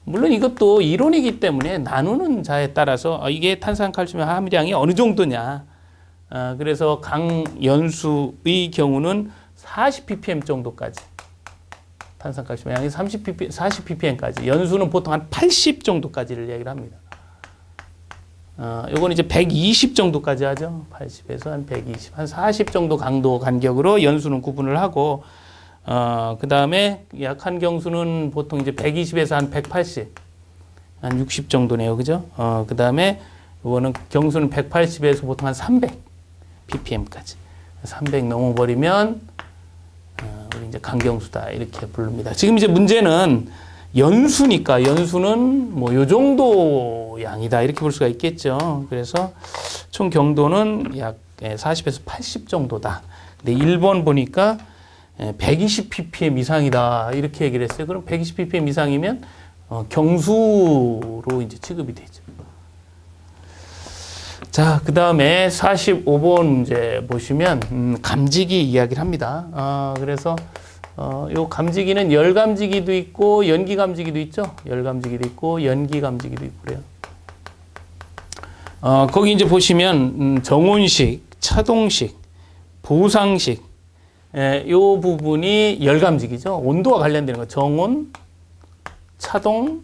물론 이것도 이론이기 때문에 나누는 자에 따라서 이게 탄산칼슘 함유량이 어느 정도냐. 그래서 강연수의 경우는 40ppm 정도까지. 탄산칼슘 함량이 40ppm까지. 연수는 보통 한 80 정도까지를 얘기를 합니다. 요건 이제 120 정도까지 하죠. 80에서 한 120, 한 40 정도 강도 간격으로 연수는 구분을 하고, 그 다음에 약한 경수는 보통 이제 120에서 한 180, 한 60 정도네요. 그죠? 그 다음에 이거는 경수는 180에서 보통 한 300 ppm까지. 300 넘어버리면, 우리 이제 강경수다. 이렇게 부릅니다. 지금 이제 문제는 연수니까 연수는 뭐 요 정도 양이다. 이렇게 볼 수가 있겠죠. 그래서 총 경도는 약 40에서 80 정도다. 근데 1번 보니까 120 ppm 이상이다. 이렇게 얘기를 했어요. 그럼 120 ppm 이상이면 경수로 이제 취급이 되죠. 자, 그 다음에 45번 문제 보시면 감지기 이야기를 합니다. 그래서 요 감지기는 열 감지기도 있고 연기 감지기도 있죠. 열 감지기도 있고 연기 감지기도 있고 그래요. 거기 이제 보시면 정온식, 차동식, 보상식 요 부분이 열 감지기죠. 온도와 관련되는 거. 정온, 차동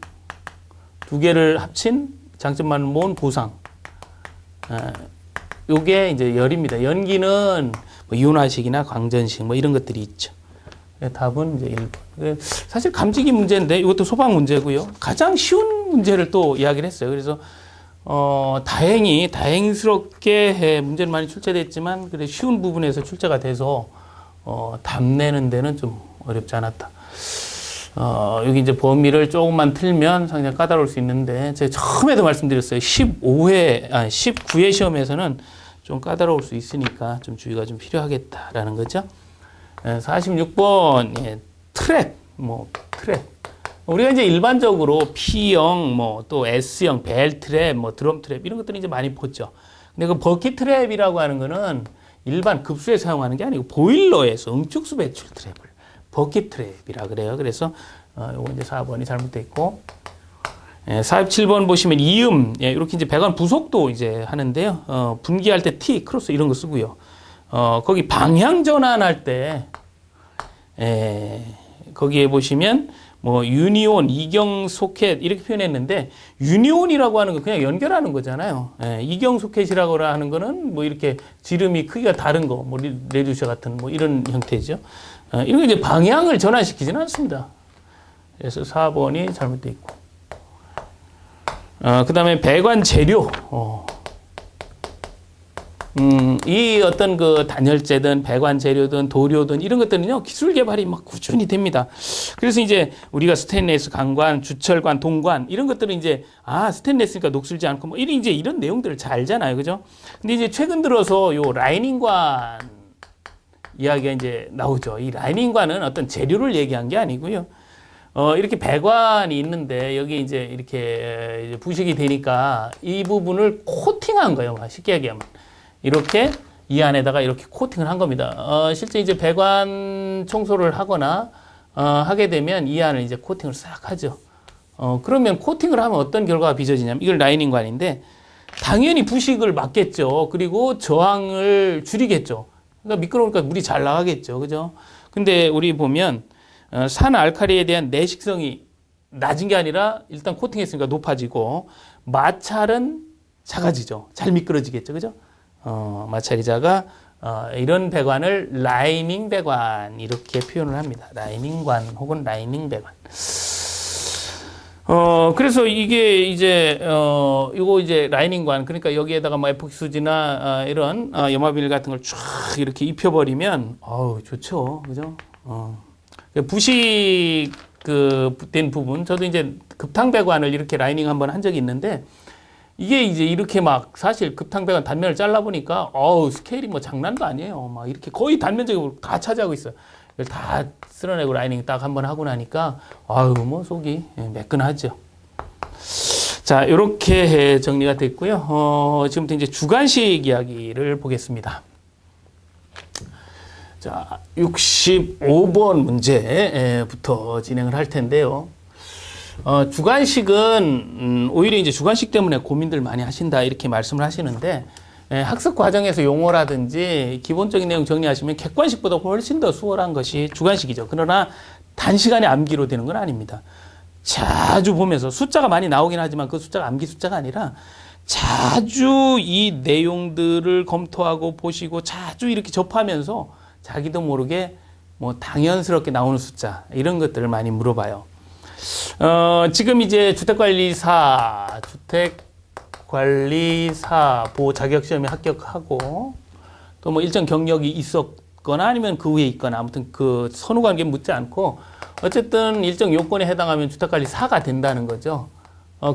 두 개를 합친 장점만을 모은 보상. 요게 이제 열입니다. 연기는 뭐 이온화식이나 광전식 뭐 이런 것들이 있죠. 답은 이제 1번. 사실 감지기 문제인데 이것도 소방 문제고요. 가장 쉬운 문제를 또 이야기를 했어요. 그래서 다행스럽게 문제는 많이 출제됐지만 그래 쉬운 부분에서 출제가 돼서 답 내는 데는 좀 어렵지 않았다. 여기 이제 범위를 조금만 틀면 상당히 까다로울 수 있는데 제가 처음에도 말씀드렸어요. 19회 시험에서는 좀 까다로울 수 있으니까 좀 주의가 좀 필요하겠다라는 거죠. 46번 트랩 트랩 우리가 이제 일반적으로 P형 또 S형 벨 트랩 드럼 트랩 이런 것들을 이제 많이 보죠. 근데 그 버킷 트랩이라고 하는 거는 일반 급수에 사용하는 게 아니고 보일러에서 응축수 배출 트랩을 버킷 트랩이라 그래요. 그래서 요거 이제 4번이 잘못돼 있고 47번 보시면 이음 이렇게 이제 배관 부속도 이제 하는데요. 분기할 때 T 크로스 이런 거 쓰고요. 거기 방향 전환할 때 거기에 보시면 뭐 유니온, 이경 소켓 이렇게 표현했는데 유니온이라고 하는 거 그냥 연결하는 거잖아요. 이경 소켓이라고 하는 거는 뭐 이렇게 지름이 크기가 다른 거, 뭐 레듀셔 같은 뭐 이런 형태죠. 이런 게 이제 방향을 전환시키지는 않습니다. 그래서 4번이 잘못돼 있고. 그 다음에 배관 재료. 이 어떤 그 단열재든 배관 재료든 도료든 이런 것들은요, 기술 개발이 막 꾸준히 됩니다. 그래서 이제 우리가 스테인레스 강관, 주철관, 동관 이런 것들은 이제 스테인레스니까 녹슬지 않고 뭐 이런 내용들을 잘 알잖아요. 그죠? 근데 이제 최근 들어서 요 라이닝관 이야기가 이제 나오죠. 이 라이닝관은 어떤 재료를 얘기한 게 아니고요. 이렇게 배관이 있는데 여기 이제 이렇게 부식이 되니까 이 부분을 코팅한 거예요. 쉽게 얘기하면. 이렇게 이 안에다가 이렇게 코팅을 한 겁니다. 실제 이제 배관 청소를 하거나 하게 되면 이 안을 이제 코팅을 싹 하죠. 그러면 코팅을 하면 어떤 결과가 빚어지냐면 이걸 라이닝관인데 당연히 부식을 막겠죠. 그리고 저항을 줄이겠죠. 그러니까 미끄러우니까 물이 잘 나가겠죠. 그죠? 근데 우리 보면 산 알칼리에 대한 내식성이 낮은 게 아니라 일단 코팅했으니까 높아지고 마찰은 작아지죠. 잘 미끄러지겠죠. 그죠? 마찰이 작아 이런 배관을 라이닝 배관 이렇게 표현을 합니다. 라이닝관 혹은 라이닝 배관. 그래서 이게 이제 이거 이제 라이닝관 그러니까 여기에다가 뭐 에포키 수지나 이런 염화비닐 같은 걸 쫙 이렇게 입혀버리면 좋죠. 그죠? 부식 된 부분 저도 이제 급탕 배관을 이렇게 라이닝 한번 한 적이 있는데. 이게 이제 이렇게 막 사실 급탕배관 단면을 잘라보니까 스케일이 뭐 장난도 아니에요. 막 이렇게 거의 단면적으로 다 차지하고 있어요. 이걸 다 쓸어내고 라이닝 딱 한번 하고 나니까 뭐 속이 매끈하죠. 자, 이렇게 정리가 됐고요. 지금부터 이제 주관식 이야기를 보겠습니다. 자, 65번 문제부터 진행을 할 텐데요. 주관식은 오히려 이제 주관식 때문에 고민들 많이 하신다 이렇게 말씀을 하시는데 학습 과정에서 용어라든지 기본적인 내용 정리하시면 객관식보다 훨씬 더 수월한 것이 주관식이죠. 그러나 단시간에 암기로 되는 건 아닙니다. 자주 보면서 숫자가 많이 나오긴 하지만 그 숫자가 암기 숫자가 아니라 자주 이 내용들을 검토하고 보시고 자주 이렇게 접하면서 자기도 모르게 뭐 당연스럽게 나오는 숫자 이런 것들을 많이 물어봐요. 지금 이제 주택관리사 보호 자격시험에 합격하고 또 뭐 일정 경력이 있었거나 아니면 그 위에 있거나 아무튼 그 선후관계 묻지 않고 어쨌든 일정 요건에 해당하면 주택관리사가 된다는 거죠.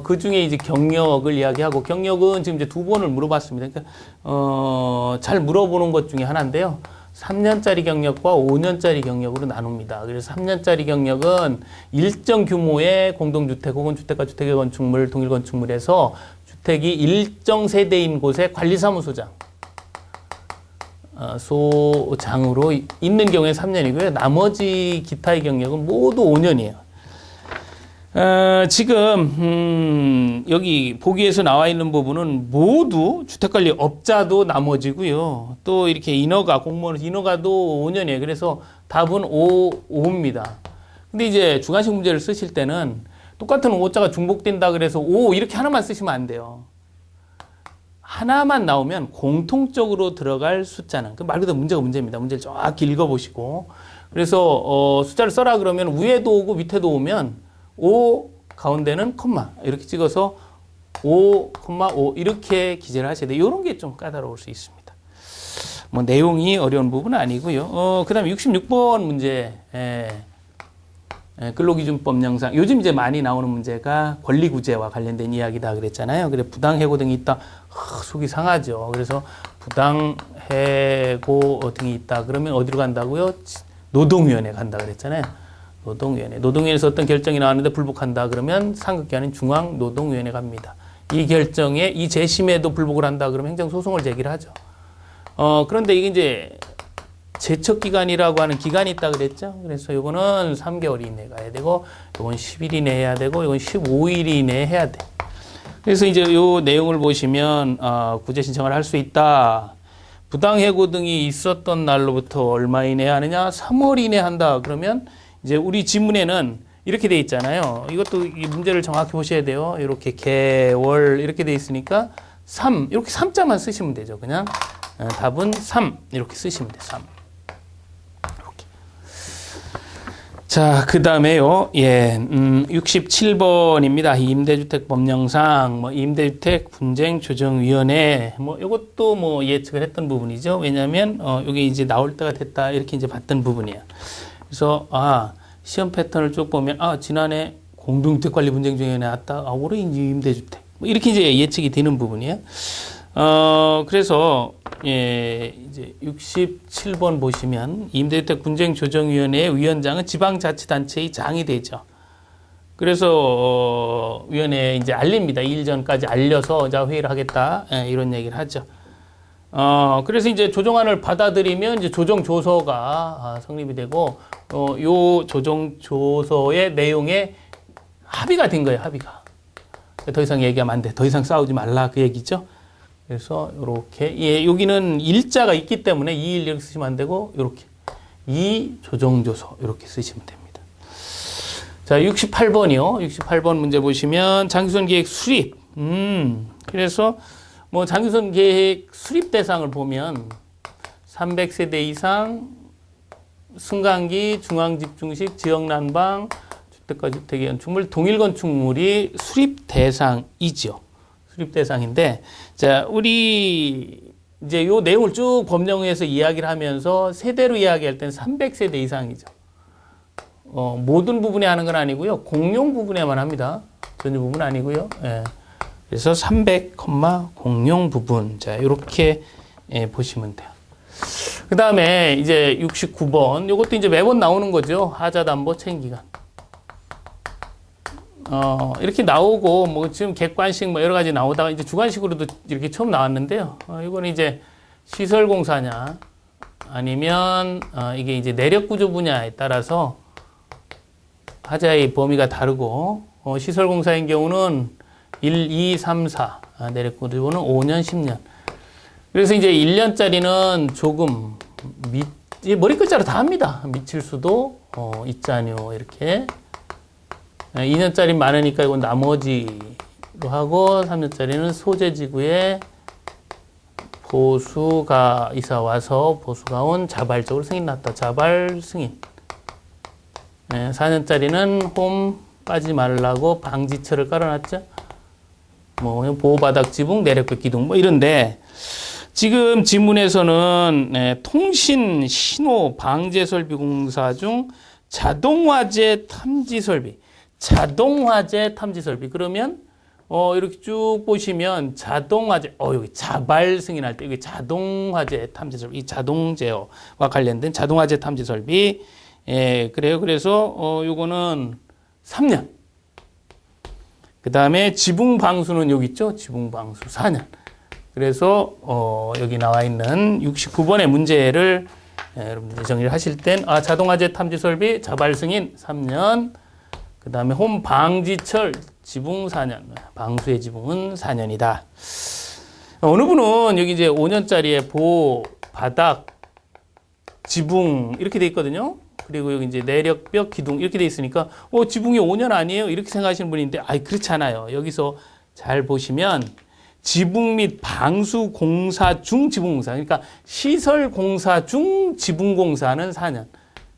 그 중에 이제 경력을 이야기하고 경력은 지금 이제 2번을 물어봤습니다. 그러니까 잘 물어보는 것 중에 하나인데요. 3년짜리 경력과 5년짜리 경력으로 나눕니다. 그래서 3년짜리 경력은 일정 규모의 공동주택 혹은 주택과 주택의 건축물, 동일 건축물에서 주택이 일정 세대인 곳에 관리사무소장, 소장으로 있는 경우에 3년이고요. 나머지 기타의 경력은 모두 5년이에요. 지금 여기 보기에서 나와 있는 부분은 모두 주택관리업자도 나머지고요. 또 이렇게 인허가 공무원 인허가도 5년이에요. 그래서 답은 5입니다. 근데 이제 주관식 문제를 쓰실 때는 똑같은 5자가 중복된다 그래서 5 이렇게 하나만 쓰시면 안 돼요. 하나만 나오면 공통적으로 들어갈 숫자는 말 그대로 문제가 문제입니다. 문제를 정확히 읽어보시고 그래서 숫자를 써라 그러면 위에도 오고 밑에도 오면 5 가운데는 콤마 이렇게 찍어서 5, 5 이렇게 기재를 하셔야 돼요. 이런 게 좀 까다로울 수 있습니다. 뭐 내용이 어려운 부분은 아니고요. 그다음에 66번 문제 근로기준법 영상 요즘 이제 많이 나오는 문제가 권리구제와 관련된 이야기다 그랬잖아요. 그래 부당해고 등이 있다. 속이 상하죠. 그래서 부당해고 등이 있다. 그러면 어디로 간다고요? 노동위원회 간다 그랬잖아요. 노동위원회에서 어떤 결정이 나왔는데 불복한다 그러면 상급기관인 중앙노동위원회 갑니다. 이 결정에 이 재심에도 불복을 한다 그러면 행정소송을 제기를 하죠. 그런데 이게 이제 제척기간이라고 하는 기간이 있다 그랬죠. 그래서 이거는 3개월 이내에 가야 되고 이건 10일 이내에 해야 되고 이건 15일 이내에 해야 돼. 그래서 이제 이 내용을 보시면 구제 신청을 할 수 있다. 부당해고 등이 있었던 날로부터 얼마 이내에 하느냐? 3월 이내에 한다. 그러면 이제 우리 지문에는 이렇게 돼 있잖아요. 이것도 이 문제를 정확히 보셔야 돼요. 이렇게 개월 이렇게 돼 있으니까 3 이렇게 3자만 쓰시면 되죠. 그냥 답은 3 이렇게 쓰시면 돼요. 3 이렇게. 자, 그 다음에요. 67번입니다. 임대주택 법령상, 임대주택 분쟁조정위원회, 요것도 예측을 했던 부분이죠. 왜냐면, 요게 이제 나올 때가 됐다. 이렇게 이제 봤던 부분이에요. 그래서, 시험 패턴을 쭉 보면, 지난해 공동주택관리 분쟁조정위원회 나왔다. 올해 이제 임대주택. 이렇게 이제 예측이 되는 부분이에요. 그래서, 이제 67번 보시면 임대주택 분쟁조정위원회 위원장은 지방자치단체의 장이 되죠. 그래서, 위원회에 이제 알립니다. 2일 전까지 알려서 자, 회의를 하겠다. 이런 얘기를 하죠. 그래서 이제 조정안을 받아들이면 이제 조정조서가 성립이 되고, 요 조정조서의 내용에 합의가 된 거예요, 합의가. 더 이상 얘기하면 안 돼. 더 이상 싸우지 말라. 그 얘기죠. 그래서 요렇게 여기는 일자가 있기 때문에 2일 이렇게 쓰시면 안 되고 요렇게 이 조정조서 이렇게 쓰시면 됩니다. 자, 68번이요. 68번 문제 보시면 장기선 계획 수립. 그래서 장기선 계획 수립 대상을 보면 300세대 이상 승강기, 중앙집중식, 지역난방, 주택과 주택의 건축물, 동일 건축물이 수립 대상이죠. 수립 대상인데, 자, 우리 이제 요 내용을 쭉 법령에서 이야기를 하면서 세대로 이야기할 때는 300세대 이상이죠. 모든 부분에 하는 건 아니고요. 공용 부분에만 합니다. 전유 부분 아니고요. 그래서 300, 공용 부분. 자, 이렇게 보시면 돼요. 그 다음에 이제 69번. 요것도 이제 매번 나오는 거죠. 하자담보 책임기간. 이렇게 나오고, 지금 객관식 여러 가지 나오다가 이제 주관식으로도 이렇게 처음 나왔는데요. 이거는 이제 시설공사냐, 아니면, 이게 이제 내력구조 분야에 따라서 하자의 범위가 다르고, 시설공사인 경우는 1, 2, 3, 4, 내력구조는 5년, 10년. 그래서 이제 1년짜리는 조금 머리 끝자로 다 합니다. 미칠 수도 있잖요. 이렇게. 2년짜리 많으니까 이건 나머지로 하고 3년짜리는 소재지구에 보수가 이사 와서 보수가 온 자발적으로 승인 났다. 자발 승인. 4년짜리는 홈 빠지지 말라고 방지철을 깔아놨죠. 보호바닥 지붕, 내력벽 기둥 이런데 지금 지문에서는 통신 신호 방제 설비 공사 중 자동화재 탐지 설비. 자동화재 탐지 설비. 그러면 이렇게 쭉 보시면 자동화재 여기 자발 승인할 때 여기 자동화재 탐지 설비. 이 자동제어와 관련된 자동화재 탐지 설비. 그래요. 그래서 요거는 3년. 그다음에 지붕 방수는 여기 있죠. 지붕 방수 4년. 그래서 여기 나와 있는 69번의 문제를 여러분들이 정리를 하실 땐 자동화재 탐지 설비 자발 승인 3년. 그 다음에 홈 방지철 지붕 4년. 방수의 지붕은 4년이다. 어느 분은 여기 이제 5년짜리에 보호, 바닥, 지붕 이렇게 돼 있거든요. 그리고 여기 이제 내력벽, 기둥 이렇게 돼 있으니까 지붕이 5년 아니에요? 이렇게 생각하시는 분인데 그렇지 않아요. 여기서 잘 보시면 지붕 및 방수 공사 중 지붕 공사. 그러니까 시설 공사 중 지붕 공사는 4년.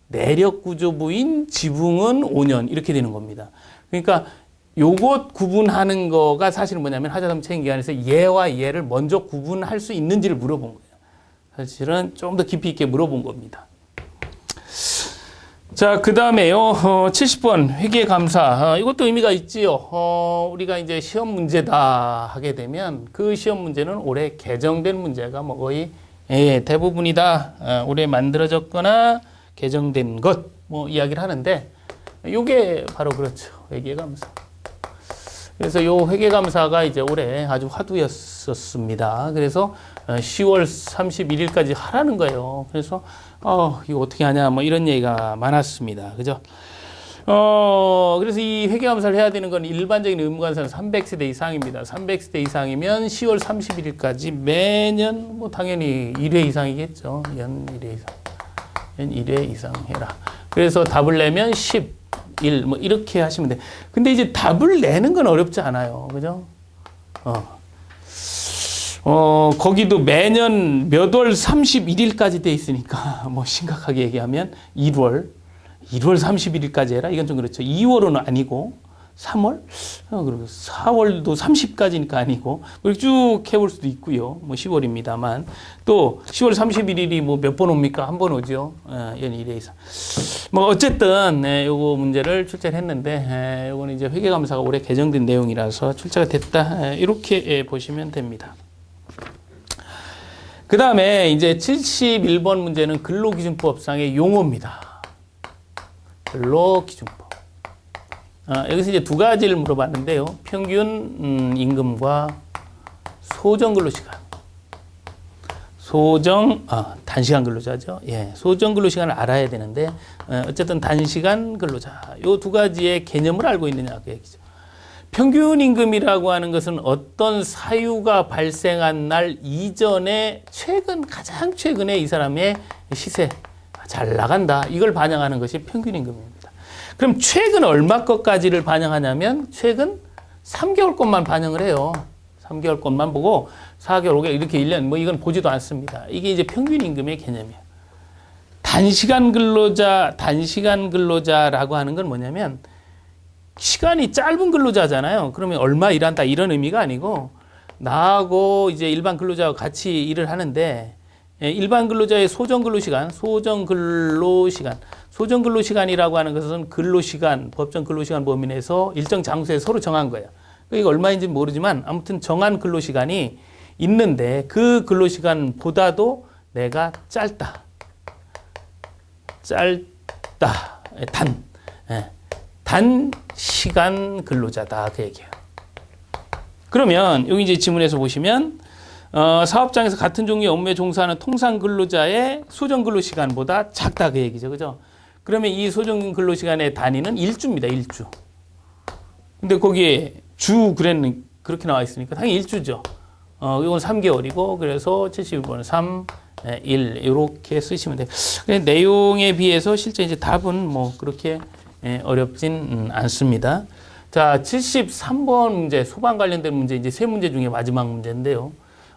내력 구조부인 지붕은 5년 이렇게 되는 겁니다. 그러니까 요것 구분하는 거가 사실은 뭐냐면 하자담보 책임기간에서 얘와 얘를 먼저 구분할 수 있는지를 물어본 거예요. 사실은 좀 더 깊이 있게 물어본 겁니다. 자, 그 다음에요. 70번 회계감사. 이것도 의미가 있지요. 우리가 이제 시험 문제다 하게 되면 그 시험 문제는 올해 개정된 문제가 거의 대부분이다. 올해 만들어졌거나 개정된 것 이야기를 하는데 요게 바로 그렇죠. 회계감사. 그래서 요 회계감사가 이제 올해 아주 화두였었습니다. 그래서 10월 31일까지 하라는 거예요. 그래서 이거 어떻게 하냐 이런 얘기가 많았습니다. 그죠? 그래서 이 회계감사를 해야 되는 건 일반적인 의무감사는 300세대 이상입니다. 300세대 이상이면 10월 31일까지 매년 당연히 1회 이상이겠죠. 연 1회 이상. 연 1회 이상 해라. 그래서 답을 내면 10일 이렇게 하시면 돼. 근데 이제 답을 내는 건 어렵지 않아요. 그죠? 거기도 매년 몇 월 31일까지 돼 있으니까 심각하게 얘기하면 1월 1월 31일까지 해라? 이건 좀 그렇죠. 2월은 아니고 3월? 그리고 4월도 30까지니까 아니고 그렇게 쭉 해볼 수도 있고요. 뭐 10월입니다만 또 10월 31일이 뭐 몇 번 옵니까? 한 번 오죠. 연 1회 이상. 뭐 어쨌든 요거 문제를 출제를 했는데 요거는 이제 회계감사가 올해 개정된 내용이라서 출제가 됐다. 이렇게 보시면 됩니다. 그 다음에 이제 71번 문제는 근로기준법상의 용어입니다. 근로기준법. 여기서 이제 두 가지를 물어봤는데요. 평균 임금과 소정 근로시간. 단시간 근로자죠. 예, 소정 근로시간을 알아야 되는데, 어쨌든 단시간 근로자. 요 두 가지의 개념을 알고 있느냐, 그 얘기죠. 평균 임금이라고 하는 것은 어떤 사유가 발생한 날 이전에 가장 최근에 이 사람의 시세, 잘 나간다. 이걸 반영하는 것이 평균 임금입니다. 그럼 최근 얼마 것까지를 반영하냐면 최근 3개월 것만 반영을 해요. 3개월 것만 보고 4개월, 5개월 이렇게 1년 뭐 이건 보지도 않습니다. 이게 이제 평균 임금의 개념이에요. 단시간 근로자라고 하는 건 뭐냐면 시간이 짧은 근로자잖아요. 그러면 얼마 일한다 이런 의미가 아니고 나하고 이제 일반 근로자와 같이 일을 하는데 일반 근로자의 소정 근로시간이라고 하는 것은 근로시간, 법정 근로시간 범위 내에서 일정 장소에 서로 정한 거예요. 이게 얼마인지 모르지만 아무튼 정한 근로시간이 있는데 그 근로시간보다도 내가 짧다. 단시간 근로자다. 그 얘기예요. 그러면 여기 이제 지문에서 보시면 사업장에서 같은 종류의 업무에 종사하는 통상 근로자의 소정 근로시간보다 작다. 그 얘기죠. 그죠? 그러면 이 소정 근로시간의 단위는 일주입니다. 일주. 근데 거기에 그렇게 나와 있으니까 당연히 일주죠. 이건 3개월이고 그래서 71번은 3, 1 이렇게 쓰시면 돼요. 내용에 비해서 실제 이제 답은 뭐 그렇게 어렵진 않습니다. 자, 73번 문제, 소방 관련된 문제, 이제 세 문제 중에 마지막 문제인데요.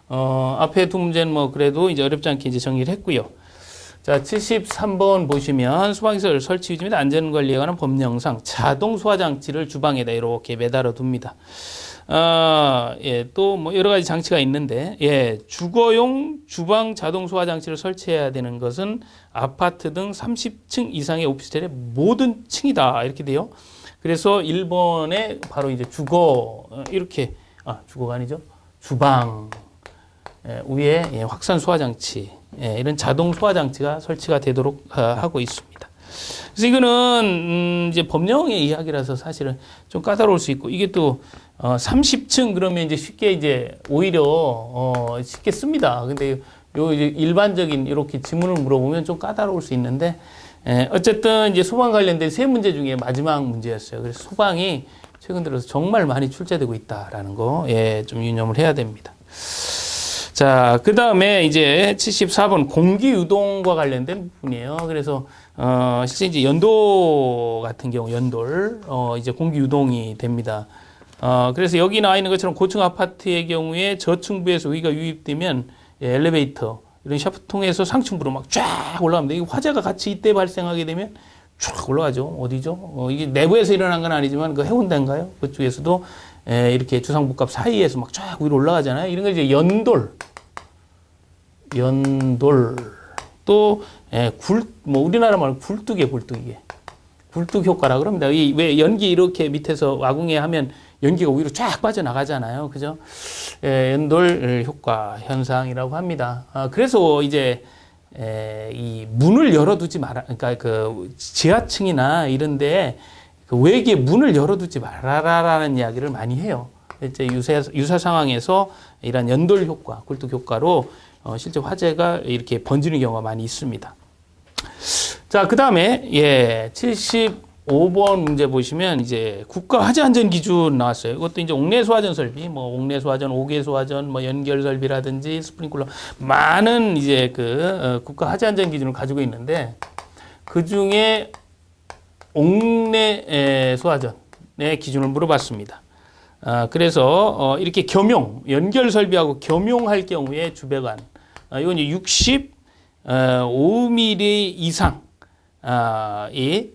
앞에 두 문제는 뭐 그래도 이제 어렵지 않게 이제 정리를 했고요. 자, 73번 보시면 소방시설 설치 유지 및 안전관리에 관한 법령상 자동 소화장치를 주방에다 이렇게 매달아 둡니다. 또 뭐 여러 가지 장치가 있는데, 주거용 주방 자동 소화장치를 설치해야 되는 것은 아파트 등 30층 이상의 오피스텔의 모든 층이다. 이렇게 돼요. 그래서 1번에 바로 이제 주거가 아니죠. 주방 위에 확산 소화장치, 이런 자동 소화장치가 설치가 되도록 하고 있습니다. 그래서 이거는 이제 법령의 이야기라서 사실은 좀 까다로울 수 있고 이게 또 30층 그러면 이제 쉽게 이제 오히려 쉽게 씁니다. 근데 요 이제 일반적인 이렇게 지문을 물어보면 좀 까다로울 수 있는데 어쨌든 이제 소방 관련된 세 문제 중에 마지막 문제였어요. 그래서 소방이 최근 들어서 정말 많이 출제되고 있다라는 거 좀 유념을 해야 됩니다. 자, 그 다음에 이제 74번 공기 유동과 관련된 부분이에요. 그래서 실제 이제 연도 같은 경우 이제 공기 유동이 됩니다. 그래서 여기 나와 있는 것처럼 고층 아파트의 경우에 저층부에서 위가 유입되면 엘리베이터 이런 샤프트 통해서 상층부로 막 쫙 올라갑니다. 이게 화재가 같이 이때 발생하게 되면 쫙 올라가죠. 어디죠? 이게 내부에서 일어난 건 아니지만 그 해운대인가요? 그쪽에서도 이렇게 주상복합 사이에서 막 쫙 위로 올라가잖아요. 이런 거 이제 연돌 또 뭐 우리나라 말로 굴뚝 효과라 그럽니다. 왜 연기 이렇게 밑에서 와궁에 하면 연기가 위로 쫙 빠져나가잖아요. 그죠? 연돌 효과 현상이라고 합니다. 그래서 이제 이 문을 열어두지 마라. 그러니까 그 지하층이나 이런데 그 외기에 문을 열어두지 말아라라는 이야기를 많이 해요. 이제 유사 상황에서 이런 연돌 효과, 굴뚝 효과로 실제 화재가 이렇게 번지는 경우가 많이 있습니다. 자, 그 다음에 75번 문제 보시면 이제 국가 화재 안전 기준 나왔어요. 이것도 이제 옥내 소화전 설비, 뭐 옥내 소화전, 옥외 소화전, 뭐 연결 설비라든지 스프링클러 많은 이제 국가 화재 안전 기준을 가지고 있는데 그 중에 옥내 소화전의 기준을 물어봤습니다. 그래서 이렇게 연결 설비하고 겸용할 경우에 주배관, 이건 65mm 이상 이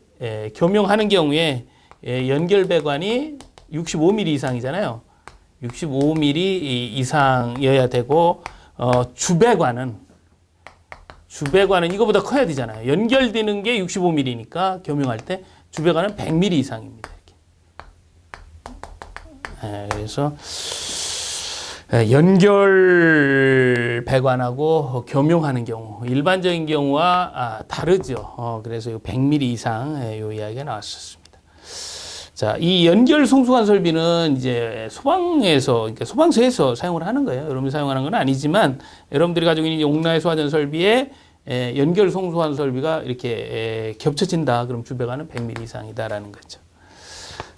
겸용하는 경우에 연결 배관이 65mm 이상이잖아요. 65mm 이상이어야 되고 주배관은 이거보다 커야 되잖아요. 연결되는 게 65mm니까 겸용할 때 주배관은 100mm 이상입니다. 이렇게. 그래서 연결 배관하고 겸용하는 경우, 일반적인 경우와 다르죠. 그래서 100mm 이상 요 이야기가 나왔었습니다. 자, 이 연결 송수관 설비는 이제 그러니까 소방서에서 사용을 하는 거예요. 여러분이 사용하는 건 아니지만 여러분들이 가지고 있는 옥나의 소화전 설비에 연결 송수관 설비가 이렇게 겹쳐진다. 그럼 주배관은 100mm 이상이다라는 거죠.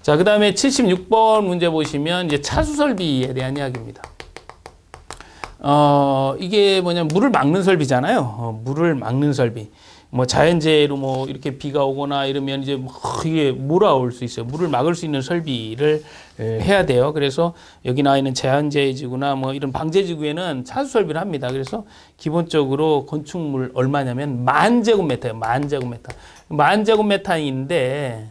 자, 그 다음에 76번 문제 보시면 이제 차수 설비에 대한 이야기입니다. 이게 뭐냐면 물을 막는 설비잖아요. 물을 막는 설비. 뭐 자연재해로 뭐 이렇게 비가 오거나 이러면 이제 이게 몰아올 수 있어요. 물을 막을 수 있는 설비를 해야 돼요. 그래서 여기 나와 있는 자연재해지구나 뭐 이런 방제지구에는 차수 설비를 합니다. 그래서 기본적으로 건축물 얼마냐면 10,000제곱미터예요. 10,000제곱미터. 10,000제곱미터인데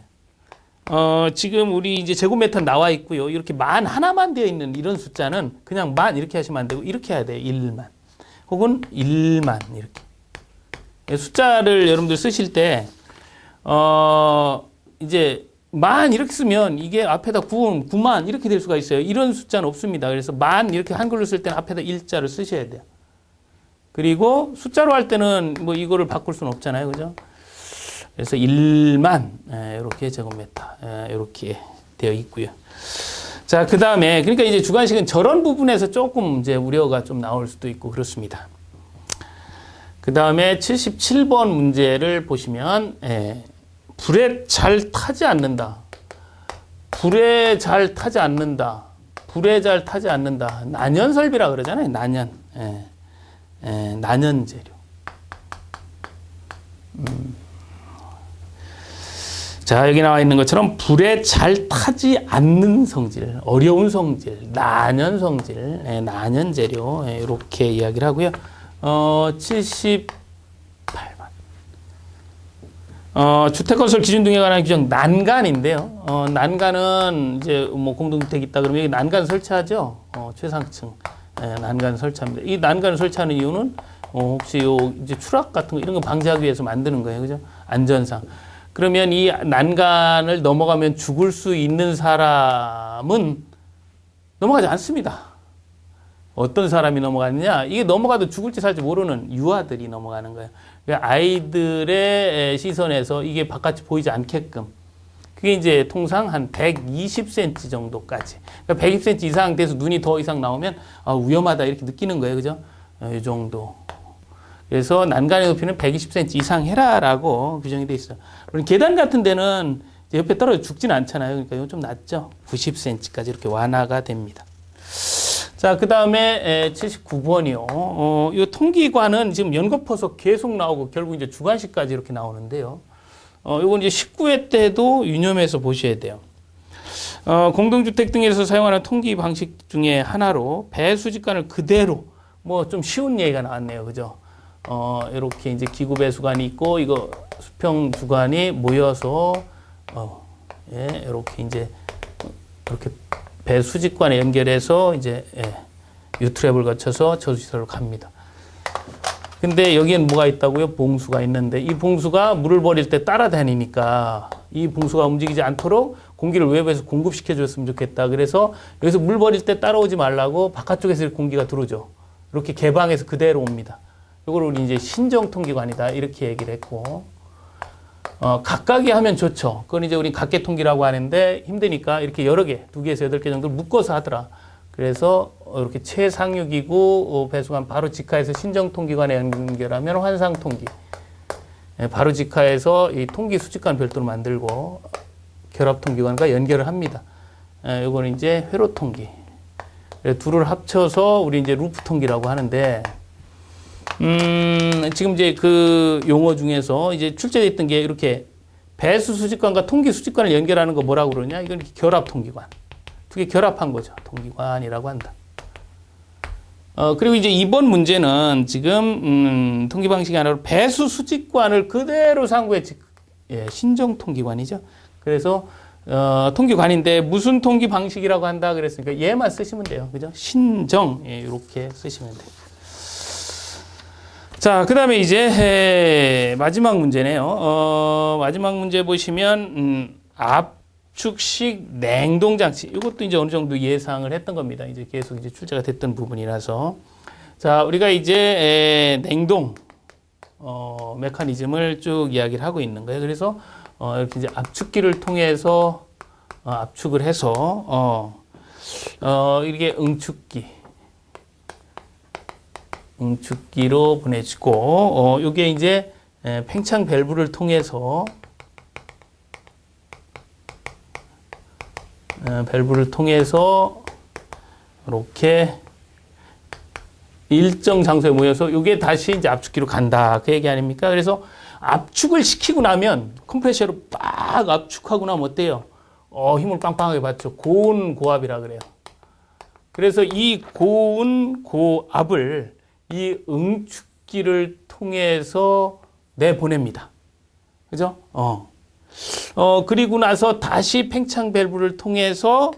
지금 우리 이제 제곱미터 나와 있고요. 이렇게 만 하나만 되어 있는 이런 숫자는 그냥 만 이렇게 하시면 안 되고 이렇게 해야 돼요. 1만. 혹은 1만 이렇게. 숫자를 여러분들 쓰실 때, 이제 만 이렇게 쓰면 이게 앞에다 9만 이렇게 될 수가 있어요. 이런 숫자는 없습니다. 그래서 만 이렇게 한글로 쓸 때는 앞에다 1자를 쓰셔야 돼요. 그리고 숫자로 할 때는 뭐 이거를 바꿀 수는 없잖아요. 그죠? 그래서 1만, 이렇게 제곱미터, 이렇게 되어 있고요. 자, 그 다음에, 그러니까 이제 주관식은 저런 부분에서 조금 이제 우려가 좀 나올 수도 있고 그렇습니다. 그 다음에 77번 문제를 보시면, 불에 잘 타지 않는다. 불에 잘 타지 않는다. 불에 잘 타지 않는다. 난연 설비라 그러잖아요. 난연. 난연 재료. 자, 여기 나와 있는 것처럼 불에 잘 타지 않는 성질, 어려운 성질, 난연 성질, 난연 재료, 이렇게 이야기를 하고요. 78번. 주택건설 기준 등에 관한 규정 난간인데요. 난간은 이제 뭐 공동주택 있다 그러면 여기 난간 설치하죠. 최상층. 난간 설치합니다. 이 난간을 설치하는 이유는 혹시 요 이제 추락 같은 거 이런 거 방지하기 위해서 만드는 거예요. 그죠? 안전상. 그러면 이 난간을 넘어가면 죽을 수 있는 사람은 넘어가지 않습니다. 어떤 사람이 넘어가느냐? 이게 넘어가도 죽을지 살지 모르는 유아들이 넘어가는 거예요. 그러니까 아이들의 시선에서 이게 바깥이 보이지 않게끔. 그게 이제 통상 한 120cm 정도까지. 그러니까 120cm 이상 돼서 눈이 더 이상 나오면 위험하다 이렇게 느끼는 거예요. 그죠? 이 정도. 그래서 난간의 높이는 120cm 이상 해라라고 규정이 돼 있어요. 물론 계단 같은 데는 옆에 떨어져 죽지는 않잖아요. 그러니까 이건 좀 낮죠. 90cm까지 이렇게 완화가 됩니다. 자, 그 다음에 79번이요. 이 통기관은 지금 연거푸석 계속 나오고 결국 이제 주관식까지 이렇게 나오는데요. 이건 이제 19회 때도 유념해서 보셔야 돼요. 공동주택 등에서 사용하는 통기 방식 중에 하나로 배수직관을 그대로 뭐 좀 쉬운 예가 나왔네요. 그죠? 이렇게 이제 기구 배수관이 있고 이거 수평 주관이 모여서 이렇게 이제 이렇게 배수직관에 연결해서 이제 유트랩을 거쳐서 저수시설로 갑니다. 근데 여기엔 뭐가 있다고요? 봉수가 있는데 이 봉수가 물을 버릴 때 따라다니니까 이 봉수가 움직이지 않도록 공기를 외부에서 공급시켜 줬으면 좋겠다. 그래서 여기서 물 버릴 때 따라오지 말라고 바깥쪽에서 공기가 들어오죠. 이렇게 개방해서 그대로 옵니다. 이걸 우리 이제 신정통기관이다 이렇게 얘기를 했고, 각각이 하면 좋죠. 그건 이제 우리 각계통기라고 하는데 힘드니까 이렇게 여러 개, 2개에서 8개 정도를 묶어서 하더라. 그래서 이렇게 최상유기구 배수관 바로 직하에서 신정통기관에 연결하면 환상통기. 바로 직하에서 이 통기 수직관 별도로 만들고 결합통기관과 연결을 합니다. 이거는 이제 회로통기. 둘을 합쳐서 우리 이제 루프통기라고 하는데, 지금 이제 그 용어 중에서 이제 출제되어 있던 게 이렇게 배수 수직관과 통기 수직관을 연결하는 거 뭐라고 그러냐? 이건 결합 통기관. 두 개 결합한 거죠. 통기관이라고 한다. 그리고 이제 이번 문제는 지금 통기 방식이 아니라 배수 수직관을 그대로 상부에 예, 신정통기관이죠. 그래서 통기관인데 무슨 통기 방식이라고 한다 그랬으니까 얘만 쓰시면 돼요. 그죠? 신정 예, 이렇게 쓰시면 돼요. 자, 그 다음에 이제 마지막 문제네요. 마지막 문제 보시면 압축식 냉동장치. 이것도 이제 어느 정도 예상을 했던 겁니다. 이제 계속 이제 출제가 됐던 부분이라서. 자, 우리가 이제 냉동 메커니즘을 쭉 이야기를 하고 있는 거예요. 그래서 이렇게 이제 압축기를 통해서 압축을 해서 이게 응축기로 보내지고 이게 이제 팽창 밸브를 통해서 이렇게 일정 장소에 모여서 이게 다시 이제 압축기로 간다 그 얘기 아닙니까? 그래서 압축을 시키고 나면 컴프레셔로 빡 압축하고 나면 어때요? 힘을 빵빵하게 받죠. 고온 고압이라 그래요. 그래서 이 고온 고압을 이 응축기를 통해서 내보냅니다. 그죠? 그리고 나서 다시 팽창 밸브를 통해서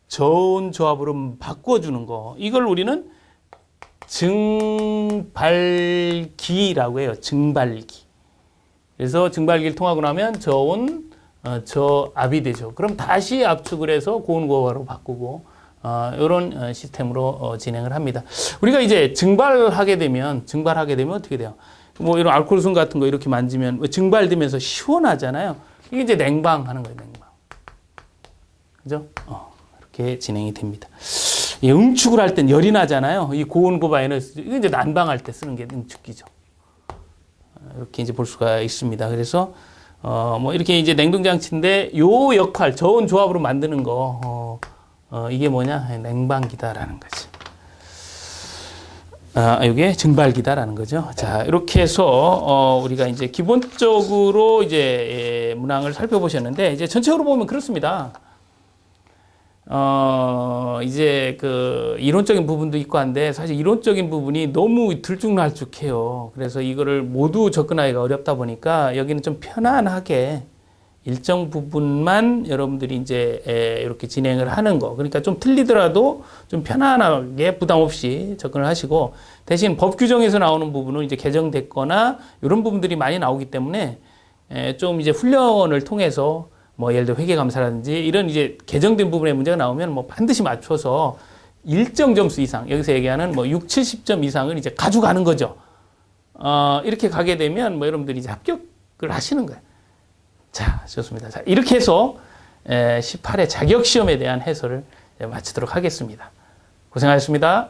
저온 조합으로 바꿔주는 거. 이걸 우리는 증발기라고 해요. 증발기. 그래서 증발기를 통하고 나면 저온, 저압이 되죠. 그럼 다시 압축을 해서 고온 고압으로 바꾸고 이런 시스템으로 진행을 합니다. 우리가 이제 증발하게 되면 어떻게 돼요? 뭐 이런 알코올순 같은 거 이렇게 만지면 증발되면서 시원하잖아요. 이게 이제 냉방하는 거예요. 냉방. 그죠? 이렇게 진행이 됩니다. 이 응축을 할 땐 열이 나잖아요. 이 고온 고압 에너지 이게 이제 난방할 때 쓰는 게 응축기죠. 이렇게 이제 볼 수가 있습니다. 그래서 뭐 이렇게 이제 냉동 장치인데 요 역할 저온 조합으로 만드는 거 이게 뭐냐? 냉방기다라는 거죠. 이게 증발기다라는 거죠. 자, 이렇게 해서 우리가 이제 기본적으로 이제 문항을 살펴보셨는데 이제 전체적으로 보면 그렇습니다. 이제 그 이론적인 부분도 있고 한데 사실 이론적인 부분이 너무 들쭉날쭉해요. 그래서 이거를 모두 접근하기가 어렵다 보니까 여기는 좀 편안하게 일정 부분만 여러분들이 이제 이렇게 진행을 하는 거. 그러니까 좀 틀리더라도 좀 편안하게 부담 없이 접근을 하시고 대신 법 규정에서 나오는 부분은 이제 개정됐거나 이런 부분들이 많이 나오기 때문에 좀 이제 훈련을 통해서 뭐 예를 들어 회계감사라든지 이런 이제 개정된 부분에 문제가 나오면 뭐 반드시 맞춰서 일정 점수 이상 여기서 얘기하는 뭐 6, 70점 이상을 이제 가져가는 거죠. 이렇게 가게 되면 뭐 여러분들이 이제 합격을 하시는 거예요. 자, 좋습니다. 자, 이렇게 해서 18회 자격시험에 대한 해설을 마치도록 하겠습니다. 고생하셨습니다.